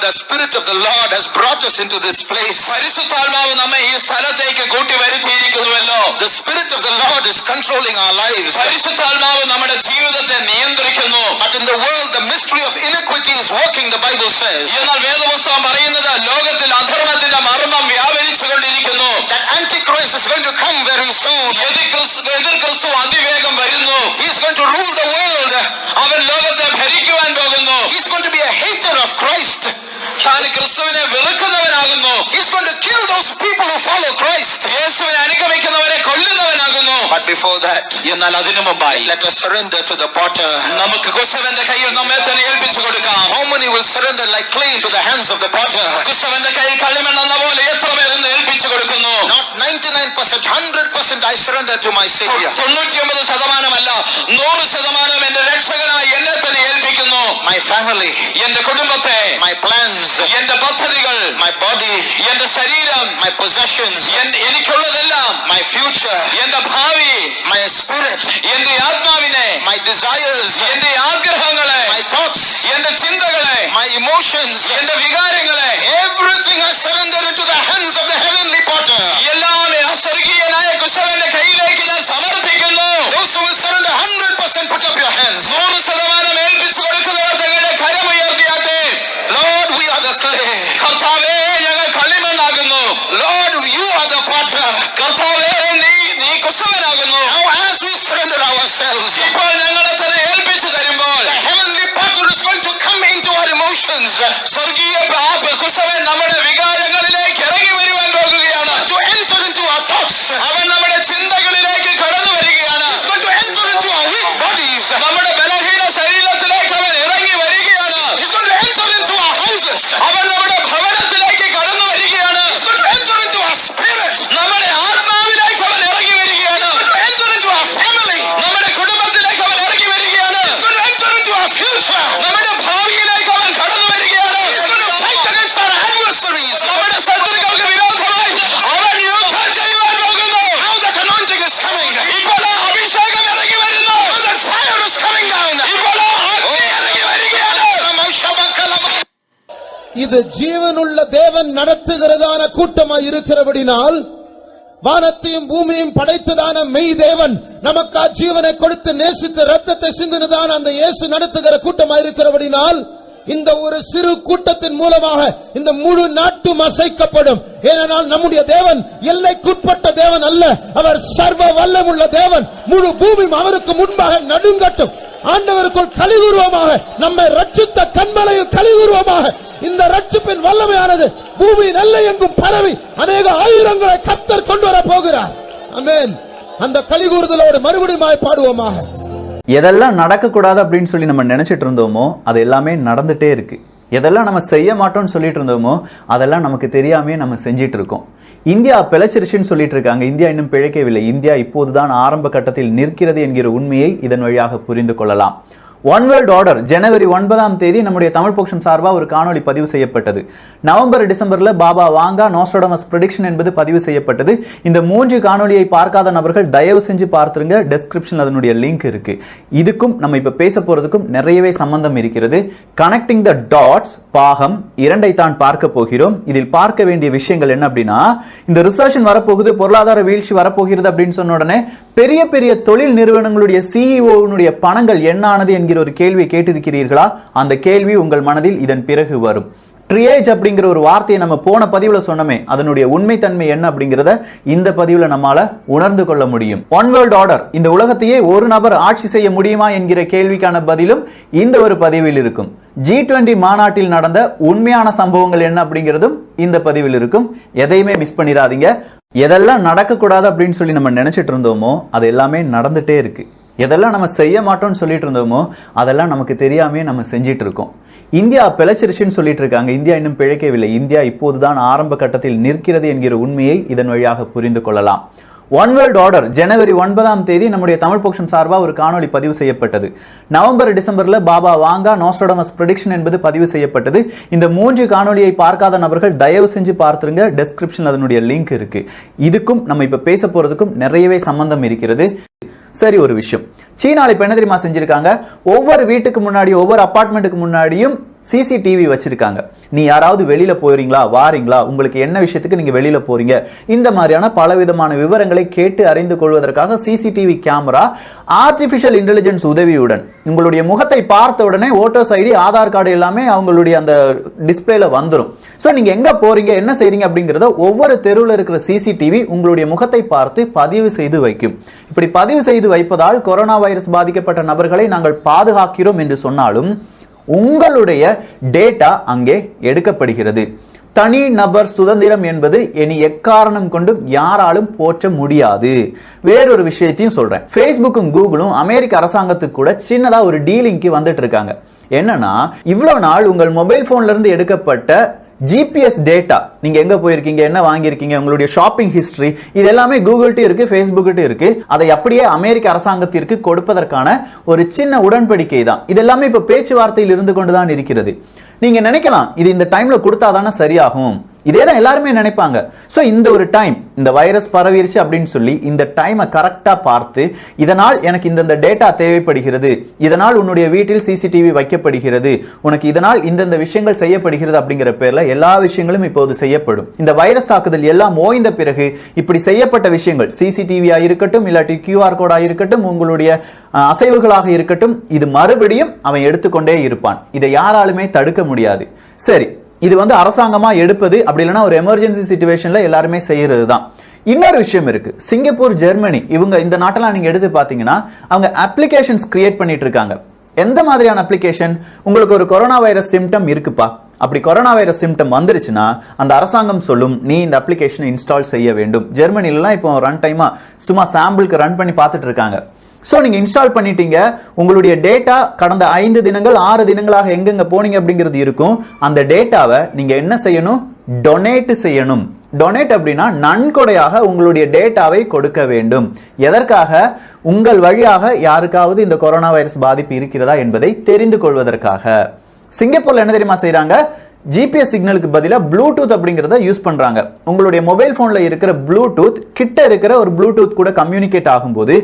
The Spirit of the Lord has brought us into this place. പരിശുദ്ധാത്മാവ് നമ്മെ ഈ സ്ഥലത്തേക്ക് കൂട്ടി വരുത്തിയിരിക്കുന്നുവല്ലോ. The Spirit of the Lord is controlling our lives. പരിശുദ്ധാത്മാവ് നമ്മുടെ ജീവിതത്തെ നിയന്ത്രിക്കുന്നു. But in the world the mystery of iniquity is working, the Bible says. എന്നാൽ വേദപുസ്തകം പറയുന്നത് ലോകത്തിൽ അധർമ്മത്തിന്റെ മർമ്മം വ്യാപരിച്ചുകൊണ്ടിരിക്കുന്നു. That വെറുക്കുന്നവനാകുന്നു. He's going to kill those people who follow Christ. യേശുവിനെ അനുഗമിക്കുന്നവരെ കൊല്ലുന്നവനാകുന്നു. But before that, എന്നാൽ അതിനു മുമ്പായി let us surrender to the potter. നമുക്ക് കുശവന്റെ കയ്യിൽ നമ്മെ തന്നെ ഏൽപ്പിച്ചു കൊടുക്കാം. How many will surrender like clay into the hands of the potter? കുശവന്റെ കയ്യിൽ കളിമണ്ണ് എന്ന പോലെ എത്ര പേർ ഇന്ന് ഏൽപ്പിച്ചു കൊടുക്കുന്നു? Not 99%, 100% I surrender to my Savior. 99%അല്ല, 100% എന്റെ രക്ഷകനായി എന്നെ തന്നെ ഏൽപ്പിക്കുന്നു. My family, എന്റെ കുടുംബത്തെ, my plans, എന്റെ പദ്ധതികൾ, my body, എന്റെ ശരീരം, my possessions, എനിക്കുള്ളതെല്ലാം, my future, എന്റെ ഭാവി, my spirit, എന്റെ ആത്മാവിനെ, my desires, എന്റെ ആഗ്രഹങ്ങളെ, my thoughts, എന്റെ ചിന്തകളെ, my emotions, എന്റെ വികാരങ്ങളെ, everything I surrender into the hands of the heavenly potter. എല്ലാം ആ സ്വർഗീയനായ കുശവന്റെ കയ്യിലേക്ക് ഞാൻ സമർപ്പിക്കുന്നു. Those who will surrender 100%, put up your hands. 100% ഏൽപ്പിച്ചു കൊടുക്കുന്നവർ തങ്ങളുടെ കരമുയർത്തിയാട്ടെ. Lord, we are the clay. കർത്താവേ, ഞങ്ങൾ കളിമണ്ണാകുന്നു. Lord, you are the potter. കർത്താവേ, നീ കുശവനാകുന്നു. Now as we surrender ourselves, ഇപ്പോൾ ഞങ്ങളെ തന്നെ ഏൽപ്പിച്ചു തരുമ്പോൾ the heavenly potter is going to come into our emotions, സ്വർഗീയ കുശവൻ നമ്മുടെ വികാരങ്ങളിലേക്ക് ഇറങ്ങി വരുവാൻ പോകുകയാണ്. to enter into our thoughts. അവൻ നമ്മുടെ ചിന്തകളിലേക്ക് കടന്നു വരികയാണ്. He's going to enter into our weak bodies. നമ്മുടെ ബലഹീന ശരീരത്തിലേക്ക് അവൻ ഇറങ്ങി വരികയാണ്. He's going to enter into our houses. അവൻ നമ്മുടെ ഭവനത്തിലേക്ക് കടന്നു വരികയാണ്. He's going to enter into our spirit. നമ്മുടെ ആത്മാവിലേക്ക് അവൻ ഇറങ്ങി വരികയാണ്. He's going to enter into our family. നമ്മുടെ കുടുംബത്തിലേക്ക് അവൻ ഇറങ്ങി വരികയാണ്. He's going to enter into our future. നമ്മുടെ ഭാവിയിലേക്ക് അവൻ കടന്നു വരികയാണ്. He's going to fight against our adversaries. നമ്മുടെ ശത്രുക്കൾക്ക് വിരോധമായി അവൻ യുദ്ധം ചെയ്യുവാൻ പോകുന്നു. Now that anointing is coming. ഇപ്പോൾ ആ അഭിഷേകം ഇറങ്ങി വരുന്നു. Now that fire is coming down. ഇപ്പോൾ ആ അഗ്നി ഇറങ്ങി വരികയാണ്. இது ஜீவனுள்ள தேவன் நடத்துகிறதான கூட்டமாய் இருக்கிறபடினால் வானத்தையும் பூமியையும் படைத்ததான மெய் தேவன் நமக்கு ஜீவனை கொடுத்து நேசித்து ரத்தத்தை சிந்தினதான அந்த இயேசு நடத்துகிற கூட்டமாய் இருக்கிறபடினால் இந்த ஒரு சிறு கூட்டத்தின் மூலமாக இந்த முழு நாட்டும் அசைக்கப்படும். ஏனென்றால் நம்முடைய தேவன் எல்லைக்குட்பட்ட தேவன் அல்ல, அவர் சர்வ வல்லமுள்ள தேவன். முழு பூமியும் அவருக்கு முன்பாக நடுங்கட்டும். ஆண்டவருக்குள் கலிகூறுவமாக, நம்மை ரட்சித்த கண்மலையில் கலிகூறுவமாக. இந்த ரட்சிப்பின் வல்லமையானது பூமியின் எல்லை எங்கும் பரவி அநேக ஆயிரங்களை கர்த்தர் கொண்டு வர போகிறார். ஆமென். அந்த கலிகூறுதலோடு மறுபடியும் பாடுவோமாக. எதெல்லாம் நடக்க கூடாது அப்படின்னு சொல்லி நம்ம நினைச்சிட்டு இருந்தோமோ அது எல்லாமே நடந்துட்டே இருக்கு. எதெல்லாம் நம்ம செய்ய மாட்டோம்னு சொல்லிட்டு இருந்தோமோ அதெல்லாம் நமக்கு தெரியாமே நம்ம செஞ்சிட்டு இருக்கோம். இந்தியா பிழைச்சிருச்சுன்னு சொல்லிட்டு இருக்காங்க. இந்தியா இன்னும் பிழைக்கவில்லை. இந்தியா இப்போதுதான் ஆரம்ப கட்டத்தில் நிற்கிறது என்கிற உண்மையை இதன் வழியாக புரிந்து கொள்ளலாம். ஒன் வேர்ல்ட் ஆர்டர் ஜனவரி 9ஆம் தேதி நம்முடைய தமிழ் போக்ஷம் சார்பா ஒரு காணொளி பதிவு செய்யப்பட்டது. நவம்பர் டிசம்பர்ல பாபா வாங்கா நோஸ்ட்ராடமஸ் பிரெடிக்ஷன் என்பது பதிவு செய்யப்பட்டது. இந்த 3 காணொளியை பார்க்காத நபர்கள் தயவு செஞ்சு பார்த்துருங்க. டெஸ்கிரிப்ஷன்ல அதனுடைய லிங்க் இருக்கு. இதுக்கும் நம்ம இப்ப பேச போறதுக்கும் நிறையவே சம்பந்தம் இருக்கிறது. கனெக்டிங் த டாட்ஸ் பாகம் 2ஐ தான் பார்க்க போகிறோம். இதில் பார்க்க வேண்டிய விஷயங்கள் என்ன அப்படின்னா, இந்த ரிசெஷன் வரப்போகுது, பொருளாதார வீழ்ச்சி வரப்போகிறது அப்படின்னு சொன்ன உடனே பெரிய பெரிய தொழில் நிறுவனங்களுடைய சிஇஓனுடைய பணங்கள் என்ன ஆனது என்கிற ஒரு கேள்வி கேட்டிருக்கிறீர்களா? அந்த கேள்வி உங்கள் மனதில் இதன் பிறகு வரும். ட்ரியேஜ் அப்படிங்கிற ஒரு வார்த்தையை நம்ம போன பதிவுல சொன்னோமே, அதனுடைய உண்மை தன்மை என்ன அப்படிங்கறத இந்த பதிவுல நம்மால உணர்ந்து கொள்ள முடியும். ஒன் வேர்ல்ட் ஆர்டர், இந்த உலகத்தையே ஒரு நபர் ஆட்சி செய்ய முடியுமா என்கிற கேள்விக்கான பதிலும் இந்த ஒரு பதிவில் இருக்கும். G20 மாநாட்டில் நடந்த உண்மையான சம்பவங்கள் என்ன அப்படிங்கிறதும் இந்த பதிவில் இருக்கும். எதையுமே மிஸ் பண்ணிடாதீங்க. எதெல்லாம் நடக்க கூடாது அப்படின்னு சொல்லி நம்ம நினைச்சிட்டு இருந்தோமோ அது எல்லாமே நடந்துட்டே இருக்கு. எதெல்லாம் நம்ம செய்ய மாட்டோம்னு சொல்லிட்டு இருந்தோமோ அதெல்லாம் நமக்கு தெரியாமே நம்ம செஞ்சிட்டு இருக்கோம். இந்தியா பிழைச்சிருச்சுன்னு சொல்லிட்டு இருக்காங்க. இந்தியா இன்னும் பிழைக்கவில்லை. இந்தியா இப்போதுதான் ஆரம்ப கட்டத்தில் நிற்கிறது என்கிற உண்மையை இதன் வழியாக புரிந்து கொள்ளலாம். ஒன் வேர்ல்ட் ஆர்டர் ஜனவரி 9ஆம் தேதி நம்முடைய தமிழ் போக்ஷம் சார்பா ஒரு காணொளி பதிவு செய்யப்பட்டது. நவம்பர் டிசம்பர்ல பாபா வாங்கா நோஸ்ட்ராடமஸ் பிரெடிக்ஷன் என்பது பதிவு செய்யப்பட்டது. இந்த 3 காணொளியை பார்க்காத நபர்கள் தயவு செஞ்சு பார்த்துருங்க. டெஸ்கிரிப்ஷன்ல அதனுடைய லிங்க் இருக்கு. இதுக்கும் நம்ம இப்ப பேச போறதுக்கும் நிறையவே சம்பந்தம் இருக்கிறது. சரி, ஒரு விஷயம், சீனால இப்ப என்ன தெரியுமா செஞ்சிருக்காங்க? ஒவ்வொரு வீட்டுக்கு முன்னாடி, ஒவ்வொரு அபார்ட்மெண்ட்டுக்கு முன்னாடியும் சிசிடிவி வச்சிருக்காங்க. நீ யாராவது வெளியில போறீங்களா, வாரீங்களா, உங்களுக்கு என்ன விஷயத்துக்கு நீங்க வெளியில போறீங்க, இந்த மாதிரியான பலவிதமான விவரங்களை கேட்டு அறிந்து கொள்வதற்காக சிசிடிவி கேமரா ஆர்டிபிஷியல் இன்டெலிஜென்ஸ் உதவியுடன் உங்களுடைய முகத்தை பார்த்த உடனே ஓட்டர்ஸ் ஐடி, ஆதார் கார்டு எல்லாமே அவங்களுடைய அந்த டிஸ்பிளேல வந்துடும். சோ நீங்க எங்க போறீங்க, என்ன செய்றீங்க அப்படிங்கறத ஒவ்வொரு தெருவில் இருக்கிற சிசிடிவி உங்களுடைய முகத்தை பார்த்து பதிவு செய்து வைக்கும். இப்படி பதிவு செய்து வைப்பதால் கொரோனா வைரஸ் பாதிக்கப்பட்ட நபர்களை நாங்கள் பாதுகாக்கிறோம் என்று சொன்னாலும் உங்களுடைய டேட்டா அங்கே எடுக்கப்படுகிறது. தனி நபர் சுதந்திரம் என்பது இனி எக்காரணம் கொண்டும் யாராலும் போற்ற முடியாது. வேறொரு விஷயத்தையும் சொல்றேன். Facebookம் கூகுளும் அமெரிக்க அரசாங்கத்துக்கு கூட சின்னதா ஒரு டீலிங்க்கு வந்துட்டு இருக்காங்க. என்னன்னா, இவ்வளவு நாள் உங்கள் மொபைல் போன்ல இருந்து எடுக்கப்பட்ட GPS டேட்டா, நீங்க எங்க போயிருக்கீங்க, என்ன வாங்கியிருக்கீங்க, உங்களுடைய ஷாப்பிங் ஹிஸ்டரி, இது எல்லாமே கூகுள்கிட்ட இருக்கு, Facebookகிட்ட இருக்கு. அதை அப்படியே அமெரிக்க அரசாங்கத்திற்கு கொடுப்பதற்கான ஒரு சின்ன உடன்படிக்கை தான். இது எல்லாமே இப்ப பேச்சுவார்த்தையில் இருந்து கொண்டுதான் இருக்கிறது. நீங்க நினைக்கலாம், இது இந்த டைம்ல கொடுத்தாதானே சரியாகும். இதேதான் எல்லாருமே நினைப்பாங்க. சோ இந்த ஒரு டைம், இந்த வைரஸ் பரவிருச்சு அப்படின்னு சொல்லி இந்த டைமை கரெக்டா பார்த்து, இதனால் எனக்கு இந்த டேட்டா தேவைப்படுகிறது, இதனால் உன்னுடைய வீட்டில் சிசிடிவி வைக்கப்படுகிறது, உனக்கு இதனால் இந்த விஷயங்கள் செய்யப்படுகிறது அப்படிங்கிற பேர்ல எல்லா விஷயங்களும் இப்போது செய்யப்படும். இந்த வைரஸ் தாக்குதல் எல்லாம் ஓய்ந்த பிறகு இப்படி செய்யப்பட்ட விஷயங்கள், சிசிடிவியா இருக்கட்டும், இல்லாட்டி QR கோடா இருக்கட்டும், உங்களுடைய அசைவுகளாக இருக்கட்டும், இது மறுபடியும் அவன் எடுத்துக்கொண்டே இருப்பான். இதை யாராலுமே தடுக்க முடியாது. சரி, இது அரசாங்கமா எடுப்பது, அப்படி இல்லைன்னா ஒரு எமர்ஜென்சி சிச்சுவேஷன்ல எல்லாருமே செய்யறது தான். இன்னொரு விஷயம் இருக்கு. சிங்கப்பூர், ஜெர்மனி, இவங்க இந்த நாட்டெல்லாம் நீங்க எடுத்து பாத்தீங்கன்னா அவங்க அப்ளிகேஷன்ஸ் கிரியேட் பண்ணிட்டு இருக்காங்க. எந்த மாதிரியான அப்ளிகேஷன்? உங்களுக்கு ஒரு கொரோனா வைரஸ் சிம்டம் இருக்குப்பா, அப்படி கொரோனா வைரஸ் சிம்டம் வந்துருச்சுன்னா அந்த அரசாங்கம் சொல்லும், நீ இந்த அப்ளிகேஷனை இன்ஸ்டால் செய்ய வேண்டும். ஜெர்மனிலாம் இப்போ ரன் டைமா சும்மா சாம்பிளுக்கு ரன் பண்ணி பார்த்துட்டு இருக்காங்க. சோ நீங்க இன்ஸ்டால் பண்ணிட்டீங்க, உங்களுடைய டேட்டா கடந்த 5 தினங்கள் 6 தினங்களாக எங்கெங்க போனீங்க அப்படிங்கிறது இருக்கும். அந்த டேட்டாவை நீங்க என்ன செய்யணும்? டொனேட் செய்யணும். டொனேட் அப்படின்னா நன்கொடையாக உங்களுடைய டேட்டாவை கொடுக்க வேண்டும். எதற்காக? உங்கள் வழியாக யாருக்காவது இந்த கொரோனா வைரஸ் பாதிப்பு இருக்கிறதா என்பதை தெரிந்து கொள்வதற்காக. சிங்கப்பூர்ல என்ன தெரியுமா செய்யறாங்க? GPS சிக்னலுக்கு பதிலா ப்ளூடூத் அப்படிங்கறத யூஸ் பண்றாங்க. உங்களுடைய மொபைல் போன்ல இருக்கிற ப்ளூடூத் கிட்ட இருக்கிற ஒரு ப்ளூடூத் கூட கம்யூனிகேட் ஆகும்போது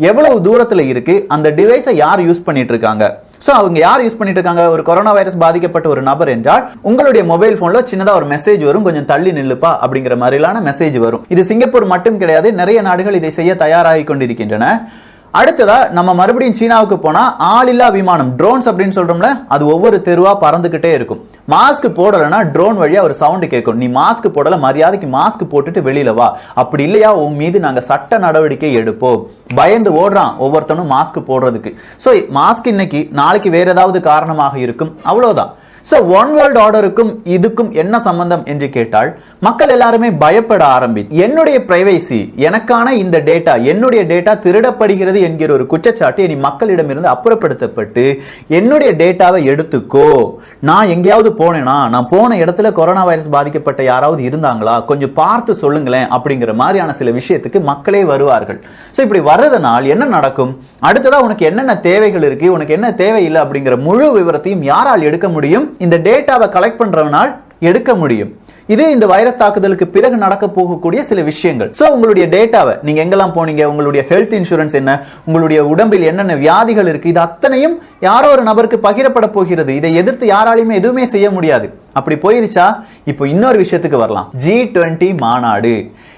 எவ்வளவு தூரத்துல இருக்கு, அந்த டிவைஸை யார் யூஸ் பண்ணிட்டு இருக்காங்க. சோ அவங்க யார் யூஸ் பண்ணிட்டு இருக்காங்க? ஒரு கொரோனா வைரஸ் பாதிக்கப்பட்ட ஒரு நபர் என்றால் உங்களுடைய மொபைல் போன்ல சின்னதா ஒரு மெசேஜ் வரும், கொஞ்சம் தள்ளி நில்லுப்பா அப்படிங்கிற மாதிரியான மெசேஜ் வரும். இது சிங்கப்பூர் மட்டும் கிடையாது, நிறைய நாடுகள் இதை செய்ய தயாராகி கொண்டிருக்கின்றன. அடுத்ததா நம்ம மறுபடியும் சீனாவுக்கு போனா ஆளில்லா விமானம், ட்ரோன்ஸ் அப்படின்னு சொல்றோம்ல, அது ஒவ்வொரு தெருவா பறந்துகிட்டே இருக்கும். மாஸ்க் போடலன்னா ட்ரோன் வழியா ஒரு சவுண்ட் கேட்கும், நீ மாஸ்க் போடல, மரியாதைக்கு மாஸ்க் போட்டுட்டு வெளியில வா, அப்படி இல்லையா உன் மீது நாங்க சட்ட நடவடிக்கை எடுப்போம். பயந்து ஓடுறான் ஒவ்வொருத்தனும் மாஸ்க் போடுறதுக்கு. சோ மாஸ்க் இன்னைக்கு, நாளைக்கு வேற ஏதாவது காரணமாக இருக்கும், அவ்வளவுதான். சோ ஒன் வேர்ல்ட் ஆர்டருக்கும் இதுக்கும் என்ன சம்பந்தம் என்று கேட்டால் மக்கள் எல்லாருமே பயப்பட என்னுடைய பிரைவசி, எனக்கான இந்த டேட்டா, என்னுடைய டேட்டா திருடப்படுகிறது என்கிற ஒரு குற்றச்சாட்டு இனி மக்களிடமிருந்து அப்புறப்படுத்தப்பட்டு என்னுடைய டேட்டாவை எடுத்துக்கோ, நான் எங்கேயாவது போனேனா, நான் போன இடத்துல கொரோனா வைரஸ் பாதிக்கப்பட்ட யாராவது இருந்தாங்களா, கொஞ்சம் பார்த்து சொல்லுங்களேன் அப்படிங்கிற மாதிரியான சில விஷயத்துக்கு மக்களே வருவார்கள். சோ இப்படி வர்றதுனால் என்ன நடக்கும்? அடுத்ததா உனக்கு என்னென்ன தேவைகள் இருக்கு, உனக்கு என்ன தேவையில்லை அப்படிங்கிற முழு விவரத்தையும் யாரால் எடுக்க முடியும்? இந்த டேட்டாவை கலெக்ட் பண்றவனால் எடுக்க முடியும். இது இந்த வைரஸ் தாக்குதலுக்கு பிறகு நடக்க போகக்கூடிய சில விஷயங்கள். சோ உங்களுடைய டேட்டாவை, நீங்க எங்கெல்லாம் போனீங்க, உங்களுடைய ஹெல்த் இன்சூரன்ஸ் என்ன, உங்களுடைய உடம்பில் என்னென்ன வியாதிகள் இருக்கு, இது அத்தனையும் யாரோ ஒரு நபருக்கு பகிரப்பட போகிறது. இதை எதிர்த்து யாராலையுமே எதுவுமே செய்ய முடியாது. அப்படி போயிருச்சா, இப்போ இன்னொரு விஷயத்துக்கு வரலாம். G20 மாநாடு.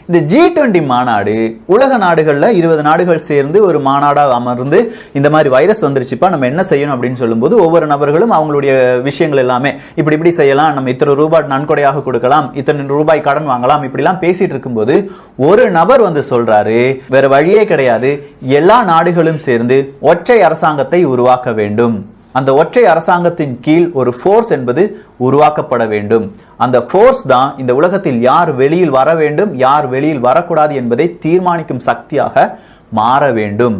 இந்த G20 மாநாடு உலக நாடுகள்ல 20 நாடுகள் சேர்ந்து ஒரு மாநாடா அமர்ந்து இந்த மாதிரி வைரஸ் வந்துருச்சுப்பா, நம்ம என்ன செய்யணும் அப்படின்னு சொல்லும்போது ஒவ்வொரு நபர்களும் அவங்களுடைய விஷயங்கள் எல்லாமே இப்படி செய்யலாம், நம்ம இத்தனை ரூபாய் நன்கொடையாக கொடுக்கலாம், இத்தனை ரூபாய் கடன் வாங்கலாம், இப்படி எல்லாம் பேசிட்டு இருக்கும்போது ஒரு நபர் சொல்றாரு, வேற வழியே கிடையாது, எல்லா நாடுகளும் சேர்ந்து ஒற்றை அரசாங்கத்தை உருவாக்க வேண்டும். அந்த ஒற்றை அரசாங்கத்தின் கீழ் ஒரு ஃபோர்ஸ் என்பது உருவாக்கப்பட வேண்டும். அந்த ஃபோர்ஸ் தான் இந்த உலகத்தில் யார் வெளியில் வர வேண்டும், யார் வெளியில் வரக்கூடாது என்பதை தீர்மானிக்கும் சக்தியாக மாற வேண்டும்.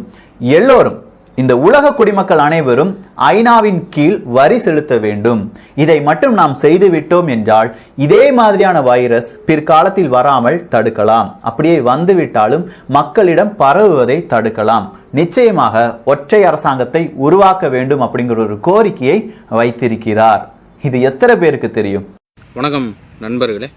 எல்லோரும், இந்த உலக குடிமக்கள் அனைவரும் ஐநாவின் கீழ் வரி செலுத்த வேண்டும். இதை மட்டும் நாம் செய்துவிட்டோம் என்றால் இதே மாதிரியான வைரஸ் பிற்காலத்தில் வராமல் தடுக்கலாம். அப்படியே வந்துவிட்டாலும் மக்களிடம் பரவுவதை தடுக்கலாம். நிச்சயமாக ஒற்றை அரசாங்கத்தை உருவாக்க வேண்டும் அப்படிங்கிற ஒரு கோரிக்கையை வைத்திருக்கிறார். இது எத்தனை பேருக்கு தெரியும்? வணக்கம் நண்பர்களே.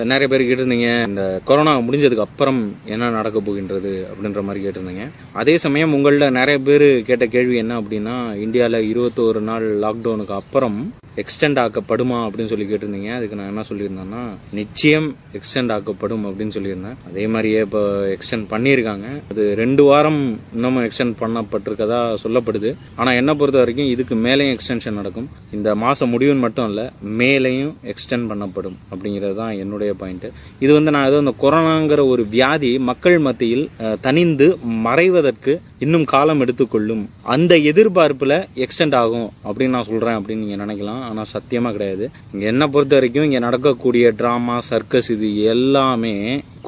நிறைய பேர் கேட்டிருந்தீங்க, இந்த கொரோனா முடிஞ்சதுக்கு அப்புறம் என்ன நடக்க போகின்றது அப்படின்ற மாதிரி கேட்டிருந்தீங்க. அதே சமயம் உங்களில் நிறைய பேர் கேட்ட கேள்வி என்ன அப்படின்னா, இந்தியாவில் 21 நாள் லாக்டவுனுக்கு அப்புறம் எக்ஸ்டெண்ட் ஆக்கப்படுமா அப்படின்னு சொல்லி கேட்டிருந்தீங்க. அதுக்கு நான் என்ன சொல்லியிருந்தேன்னா, நிச்சயம் எக்ஸ்டெண்ட் ஆக்கப்படும் அப்படின்னு சொல்லியிருந்தேன். அதே மாதிரியே இப்போ எக்ஸ்டெண்ட் பண்ணியிருக்காங்க. அது 2 வாரம் இன்னமும் எக்ஸ்டெண்ட் பண்ணப்பட்டிருக்கதா சொல்லப்படுது. ஆனால் என்னை பொறுத்த வரைக்கும் இதுக்கு மேலேயும் எக்ஸ்டென்ஷன் நடக்கும். இந்த மாதம் முடிவுன்னு மட்டும் இல்லை, மேலேயும் எக்ஸ்டெண்ட் பண்ணப்படும் அப்படிங்கிறது தான் என்னுடைய பாயிண்ட். இது வந்து நான் ஏதோ இந்த கொரோனாங்கிற ஒரு வியாதி மக்கள் மத்தியில் தனிந்து மறைவதற்கு இன்னும் காலம் எடுத்துக்கொள்ளும், அந்த எதிர்பார்ப்புல எக்ஸ்டெண்ட் ஆகும் அப்படின்னு நான் சொல்றேன் அப்படின்னு நீங்க நினைக்கலாம். ஆனா சத்தியமா கிடையாது. என்னை பொறுத்த வரைக்கும் இங்க நடக்கக்கூடிய டிராமா, சர்க்கஸ் இது எல்லாமே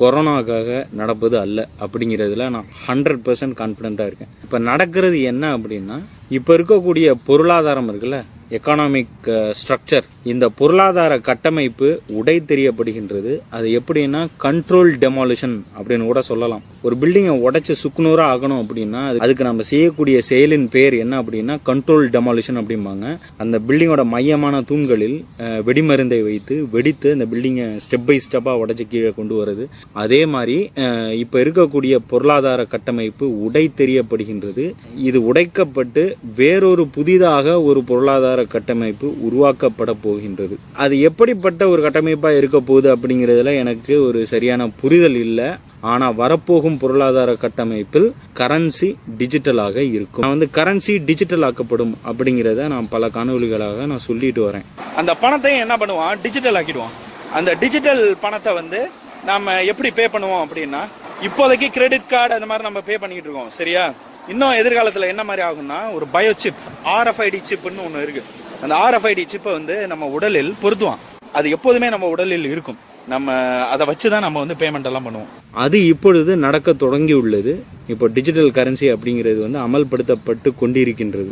கொரோனாக்காக நடப்பது அல்ல அப்படிங்கிறதுல நான் 100% கான்ஃபிடென்ட்டா இருக்கேன். இப்ப நடக்கிறது என்ன அப்படின்னா, இப்ப இருக்கக்கூடிய பொருளாதாரம் இருக்குல்ல, எக்கானாமிக் ஸ்ட்ரக்சர், இந்த பொருளாதார கட்டமைப்பு உடை தெரியப்படுகின்றது. அது எப்படின்னா கண்ட்ரோல் டெமாலிஷன் அப்படின்னு கூட சொல்லலாம். ஒரு பில்டிங்கை உடைச்சு சுக்குநூறா ஆகணும் அப்படின்னா அதுக்கு நம்ம செய்யக்கூடிய செயலின் பேர் என்ன அப்படின்னா கண்ட்ரோல் டெமாலிஷன் அப்படிம்பாங்க. அந்த பில்டிங்கோட மையமான தூண்களில் வெடிமருந்தை வைத்து வெடித்து அந்த பில்டிங்கை ஸ்டெப் பை ஸ்டெப்பா உடைச்சு கீழே கொண்டு வருது. அதே மாதிரி இப்ப இருக்கக்கூடிய பொருளாதார கட்டமைப்பு உடை தெரியப்படுகின்றது. இது உடைக்கப்பட்டு வேறொரு புதிதாக ஒரு பொருளாதார கட்டமைப்பு உருவாக்கப்பட போகின்றது. அது எப்படிப்பட்ட ஒரு கட்டமைப்பா இருக்க போகுது அப்படிங்கிறதுல எனக்கு ஒரு சரியான புரிதல் இல்லை. ஆனா வரப்போகும் பொருளாதார கட்டமைப்பில் கரன்சி டிஜிட்டலாக இருக்கும். நான் வந்து கரன்சி டிஜிட்டல் ஆக்கப்படும் அப்படிங்கிறத நான் பல காணொலிகளாக நான் சொல்லிட்டு வரேன். அந்த பணத்தை என்ன பண்ணுவான், டிஜிட்டல் ஆக்கிடுவான். அந்த டிஜிட்டல் பணத்தை வந்து நாம எப்படி பே பண்ணுவோம் அப்படின்னா, இப்போதைக்கு கிரெடிட் கார்டு அந்த மாதிரி நம்ம பே பண்ணிட்டு இருக்கோம், சரியா? இன்னும் எதிர்காலத்துல என்ன மாதிரி ஆகும்னா, ஒரு பயோ சிப், RFID சிப்னு ஒண்ணு இருக்கு. அந்த RFID சிப்பை வந்து நம்ம உடலில் பொருத்துவான். அது எப்போதுமே நம்ம உடலில் இருக்கும். நம்ம அதை வச்சுதான் நம்ம வந்து பேமெண்ட் எல்லாம் பண்ணுவோம். அது இப்பொழுது நடக்க தொடங்கி உள்ளது. இப்போ டிஜிட்டல் கரன்சி அப்படிங்கிறது வந்து அமல்படுத்தப்பட்டு கொண்டிருக்கின்றது.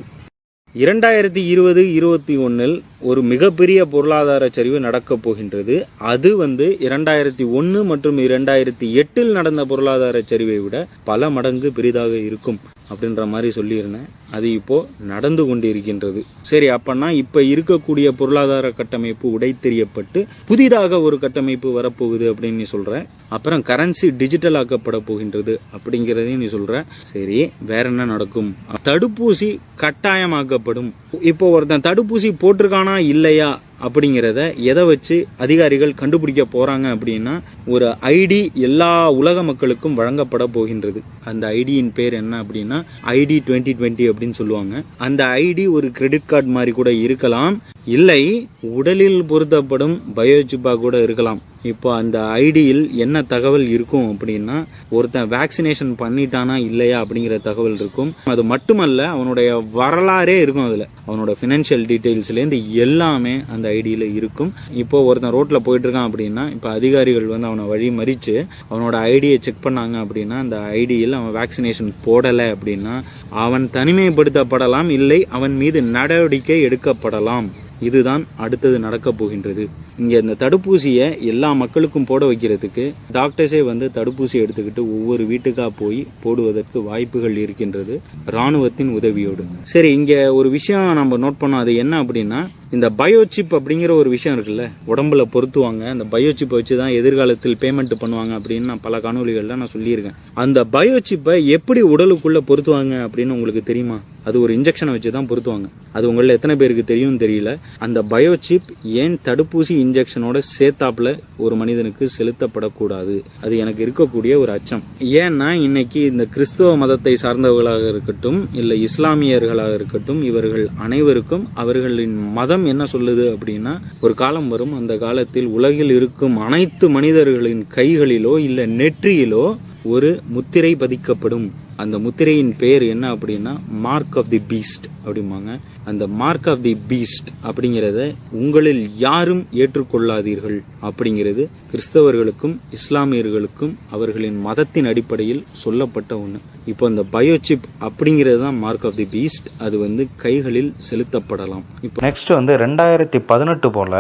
2020-21 ஒரு மிகப்பெரிய பொருளாதார சரிவு நடக்க போகின்றது. அது வந்து 2001 மற்றும் 2008 நடந்த பொருளாதார சரிவை விட பல மடங்கு பெரிதாக இருக்கும் அப்படின்ற மாதிரி சொல்லியிருந்தேன். அது இப்போ நடந்து கொண்டிருக்கின்றது. சரி, அப்பன்னா இப்ப இருக்கக்கூடிய பொருளாதார கட்டமைப்பு உடை தெரியப்பட்டு புதிதாக ஒரு கட்டமைப்பு வரப்போகுது அப்படின்னு நீ சொல்ற. அப்புறம் கரன்சி டிஜிட்டல் ஆக்கப்பட போகின்றது அப்படிங்கிறதையும் நீ சொல்ற. சரி, வேற என்ன நடக்கும்? தடுப்பூசி கட்டாயமாக்கப்படும். இப்போ ஒருத்தன் தடுப்பூசி போட்டிருக்கானா இல்லையா அப்படிங்கிறத எதை வச்சு அதிகாரிகள் கண்டுபிடிக்க போறாங்க அப்படின்னா, ஒரு ஐடி எல்லா உலக மக்களுக்கும் வழங்கப்பட போகின்றது. அந்த ஐடியின் பேர் என்ன அப்படின்னா ID 2020 அப்படின்னு சொல்லுவாங்க. அந்த ஐடி ஒரு கிரெடிட் கார்டு மாதிரி கூட இருக்கலாம், இல்லை உடலில் பொருத்தப்படும் பயோசிப்பா கூட இருக்கலாம். இப்போ அந்த ஐடியில் என்ன தகவல் இருக்கும் அப்படின்னா, ஒருத்தன் வேக்சினேஷன் பண்ணிட்டானா இல்லையா அப்படிங்கிற தகவல் இருக்கும். அது மட்டுமல்ல, அவனுடைய வரலாறே இருக்கும். அதுல அவனோட பினான்சியல் டீடைல்ஸ்லேருந்து எல்லாமே அந்த ஐடியில இருக்கும். இப்போ ஒருத்தன் ரோட்ல போயிட்டு இருக்கான் அப்படின்னா, இப்போ அதிகாரிகள் வந்து அவனை வழி மறிச்சு அவனோட ஐடியை செக் பண்ணாங்க அப்படின்னா, அந்த ஐடியில் அவன் வேக்சினேஷன் போடலை அப்படின்னா அவன் தனிமைப்படுத்தப்படலாம், இல்லை அவன் மீது நடவடிக்கை எடுக்கப்படலாம். இதுதான் அடுத்தது நடக்க போகின்றது. இங்க இந்த தடுப்பூசியை எல்லா மக்களுக்கும் போட வைக்கிறதுக்கு டாக்டர்ஸே வந்து தடுப்பூசி எடுத்துக்கிட்டு ஒவ்வொரு வீட்டுக்கா போய் போடுவதற்கு வாய்ப்புகள் இருக்கின்றது, ராணுவத்தின் உதவியோடு. சரி, இங்க ஒரு விஷயம் நம்ம நோட் பண்ணோம். அது என்ன அப்படின்னா, இந்த பயோசிப் அப்படிங்கிற ஒரு விஷயம் இருக்குல்ல, உடம்புல பொருத்துவாங்க. அந்த பயோசிப்பை வச்சுதான் எதிர்காலத்தில் பேமெண்ட் பண்ணுவாங்க அப்படின்னு நான் பல காணொலிகள்ல நான் சொல்லியிருக்கேன். அந்த பயோசிப்பை எப்படி உடலுக்குள்ள பொருத்துவாங்க அப்படின்னு உங்களுக்கு தெரியுமா? அது ஒரு இன்ஜெக்ஷனை வச்சு தான் பொருத்துவாங்க. அது உங்கள எத்தனை பேருக்கு தெரியும் தெரியல. அந்த பயோசிப் ஏன் தடுப்பூசி இன்ஜெக்ஷனோட சேர்த்தாப்புல ஒரு மனிதனுக்கு செலுத்தப்படக்கூடாது? அது எனக்கு இருக்கக்கூடிய ஒரு அச்சம். ஏன்னா இன்னைக்கு இந்த கிறிஸ்தவ மதத்தை சார்ந்தவர்களாக இருக்கட்டும், இல்லை இஸ்லாமியர்களாக இருக்கட்டும், இவர்கள் அனைவருக்கும் அவர்களின் மதம் என்ன சொல்லுது அப்படின்னா, ஒரு காலம் வரும், அந்த காலத்தில் உலகில் இருக்கும் அனைத்து மனிதர்களின் கைகளிலோ இல்லை நெற்றியிலோ ஒரு முத்திரை பதிக்கப்படும். அந்த முத்திரையின் பெயர் என்ன அப்படின்னா மார்க் ஆஃப் தி பீஸ்ட் அப்படிம்பாங்க. அந்த மார்க் ஆஃப் தி பீஸ்ட் அப்படிங்கிறத உங்களில் யாரும் ஏற்றுக்கொள்ளாதீர்கள் அப்படிங்கிறது கிறிஸ்தவர்களுக்கும் இஸ்லாமியர்களுக்கும் அவர்களின் மதத்தின் அடிப்படையில் சொல்லப்பட்ட ஒன்று. இப்போ இந்த பயோசிப் அப்படிங்கிறது தான் மார்க் ஆஃப் தி பீஸ்ட். அது வந்து கைகளில் செலுத்தப்படலாம். இப்போ நெக்ஸ்ட் வந்து 2018 போல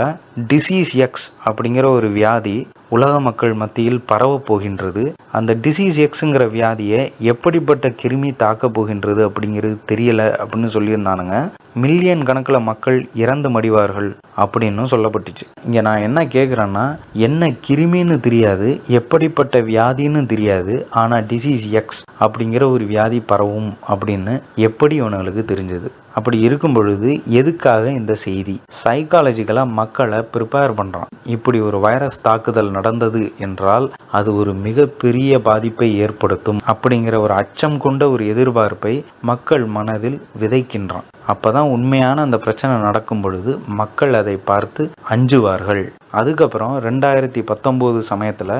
டிசீஸ் எக்ஸ் அப்படிங்கிற ஒரு வியாதி உலக மக்கள் மத்தியில் பரவ போகின்றது. அந்த டிசீஸ் எக்ஸுங்கிற வியாதியை எப்படிப்பட்ட கிருமி தாக்க போகின்றது அப்படிங்கிறது தெரியல அப்படின்னு சொல்லியிருந்தானுங்க. மில்லியன் கணக்கில் மக்கள் இறந்து மடிவார்கள் அப்படின்னு சொல்லப்பட்டுச்சு. இங்க நான் என்ன கேட்குறேன்னா, என்ன கிருமின்னு தெரியாது, எப்படிப்பட்ட வியாதின்னு தெரியாது, ஆனா டிசீஸ் எக்ஸ் அப்படிங்கிற ஒரு வியாதி பரவும் அப்படின்னு எப்படி இவனுங்களுக்கு தெரிஞ்சது? அப்படி இருக்கும் பொழுது எதுக்காக இந்த செய்தி? சைக்காலஜிக்கலா மக்களை ப்ரிப்பேர் பண்றான். இப்படி ஒரு வைரஸ் தாக்குதல் நடந்தது என்றால் அது ஒரு மிகப்பெரிய பாதிப்பை ஏற்படுத்தும் அப்படிங்கிற ஒரு அச்சம் கொண்ட ஒரு எதிர்பார்ப்பை மக்கள் மனதில் விதைக்கின்றான். அப்பதான் உண்மையான அந்த பிரச்சனை நடக்கும் பொழுது மக்கள் அதை பார்த்து அஞ்சுவார்கள். அதுக்கப்புறம் 2019 சமயத்துல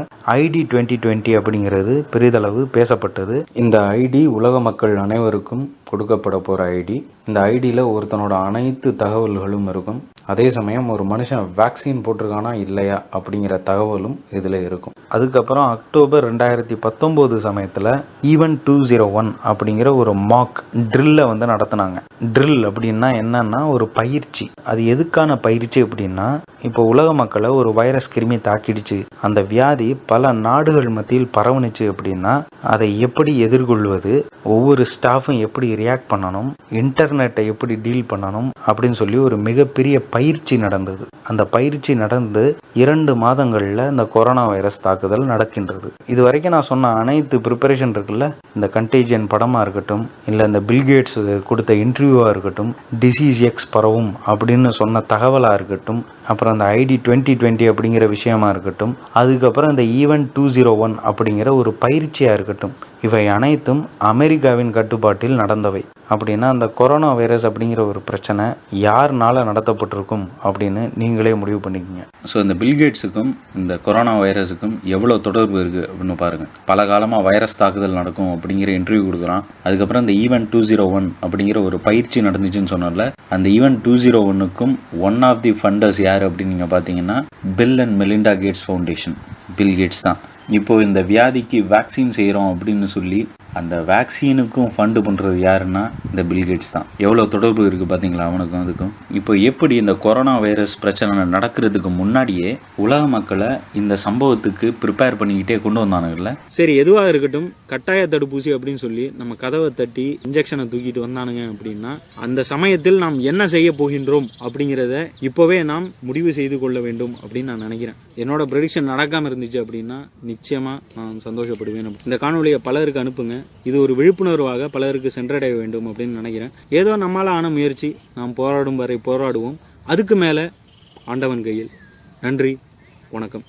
ஐடி 2020 அப்படிங்கிறது பெரிதளவு பேசப்பட்டது. இந்த ஐடி உலக மக்கள் அனைவருக்கும் கொடுக்கப்பட போற ஐடி. இந்த ஐடியில ஒருத்தனோட அனைத்து தகவல்களும் இருக்கும். அதே சமயம் ஒரு மனுஷன் வேக்சின் போட்டிருக்கானா இல்லையா அப்படிங்கிற தகவலும் இதுல இருக்கும். அதுக்கப்புறம் அக்டோபர் 2019 சமயத்துல ஈவென்ட் 201 அப்படிங்கிற ஒரு மாக் ட்ரில்ல வந்து நடத்தினாங்க. ட்ரில் அப்படின்னா என்னன்னா ஒரு பயிற்சி. அது எதுக்கான பயிற்சி அப்படின்னா, இப்போ உலக மக்களை ஒரு வைரஸ் கிருமி தாக்கிடுச்சு, அந்த வியாதி பல நாடுகள் மத்தியில் பரவுனுச்சு அப்படின்னா அதை எப்படி எதிர்கொள்வது, ஒவ்வொரு ஸ்டாஃபும் எப்படி ரியாக்ட் பண்ணணும், இன்டர்நெட்டை எப்படி டீல் பண்ணணும் அப்படின்னு சொல்லி ஒரு மிகப்பெரிய பயிற்சி நடந்தது. அந்த பயிற்சி நடந்து 2 மாதங்கள்ல இந்த கொரோனா வைரஸ் தாக்குதல் நடக்கின்றது. இது வரைக்கும் நான் சொன்ன அனைத்து ப்ரிப்பரேஷன் இருக்குல்ல, இந்த கண்டேஜியன் படமா இருக்கட்டும், இல்ல இந்த பில்கேட்ஸ் கொடுத்த இன்டர்வியூவா இருக்கட்டும், டிசீஸ் எக்ஸ் பரவும் அப்படின்னு சொன்ன தகவலா இருக்கட்டும், அப்புறம் அந்த ஐடி 2020 அப்படிங்கிற விஷயமா இருக்கட்டும், அதுக்கப்புறம் இந்த ஈவென்ட் 201 அப்படிங்கிற ஒரு பயிற்சியா இருக்கட்டும், இவை அனைத்தும் அமெரிக்காவின் கட்டுப்பாட்டில் நடந்தவை. அப்படின்னா அந்த கொரோனா வைரஸ் அப்படிங்கிற ஒரு பிரச்சனை யாருனால நடத்தப்பட்டிருக்கும் அப்படின்னு நீங்களே முடிவு பண்ணிக்கோங்க. ஸோ இந்த பில்கேட்ஸுக்கும் இந்த கொரோனா வைரஸுக்கும் எவ்வளோ தொடர்பு இருக்குது அப்படின்னு பாருங்கள். பல காலமாக வைரஸ் தாக்குதல் நடக்கும் அப்படிங்கிற இன்டர்வியூ கொடுக்குறான். அதுக்கப்புறம் இந்த ஈவென்ட் 201 அப்படிங்கிற ஒரு பயிற்சி நடந்துச்சுன்னு சொன்னால, அந்த ஈவென்ட் 201க்கும் ஒன் ஆஃப் தி ஃபண்டர்ஸ் யார் அப்படின்னு நீங்கள் பார்த்தீங்கன்னா Bill and Melinda Gates foundation, Bill Gates தான். இப்போ இந்த வியாதிக்கு வேக்சின் செய்கிறோம் அப்படின்னு சொல்லி அந்த வேக்சினுக்கும் ஃபண்டு பண்ணுறது யாருன்னா இந்த பில்கேட்ஸ் தான். எவ்வளோ தொடர்பு இருக்குது பார்த்தீங்களா அவனுக்கும் அதுக்கும். இப்போ எப்படி இந்த கொரோனா வைரஸ் பிரச்சனை நடக்கிறதுக்கு முன்னாடியே உலக மக்களை இந்த சம்பவத்துக்கு ப்ரிப்பேர் பண்ணிக்கிட்டே கொண்டு வந்தானுங்கல்ல. சரி, எதுவாக இருக்கட்டும், கட்டாய தடுப்பூசி அப்படின்னு சொல்லி நம்ம கதவை தட்டி இன்ஜெக்ஷனை தூக்கிட்டு வந்தானுங்க அப்படின்னா அந்த சமயத்தில் நாம் என்ன செய்ய போகின்றோம் அப்படிங்கிறத இப்போவே நாம் முடிவு செய்து கொள்ள வேண்டும் அப்படின்னு நான் நினைக்கிறேன். என்னோட ப்ரெடிக்ஷன் நடக்காமல் இருந்துச்சு அப்படின்னா நிச்சயமாக நான் சந்தோஷப்படுவேன். இந்த காணொலியை பலருக்கு அனுப்புங்க. இது ஒரு விழிப்புணர்வாக பலருக்கு சென்றடைய வேண்டும் அப்படின்னு நினைக்கிறேன். ஏதோ நம்மால ஆன முயற்சி, நாம் போராடும் வரை போராடுவோம். அதுக்கு மேலே ஆண்டவன் கையில். நன்றி, வணக்கம்.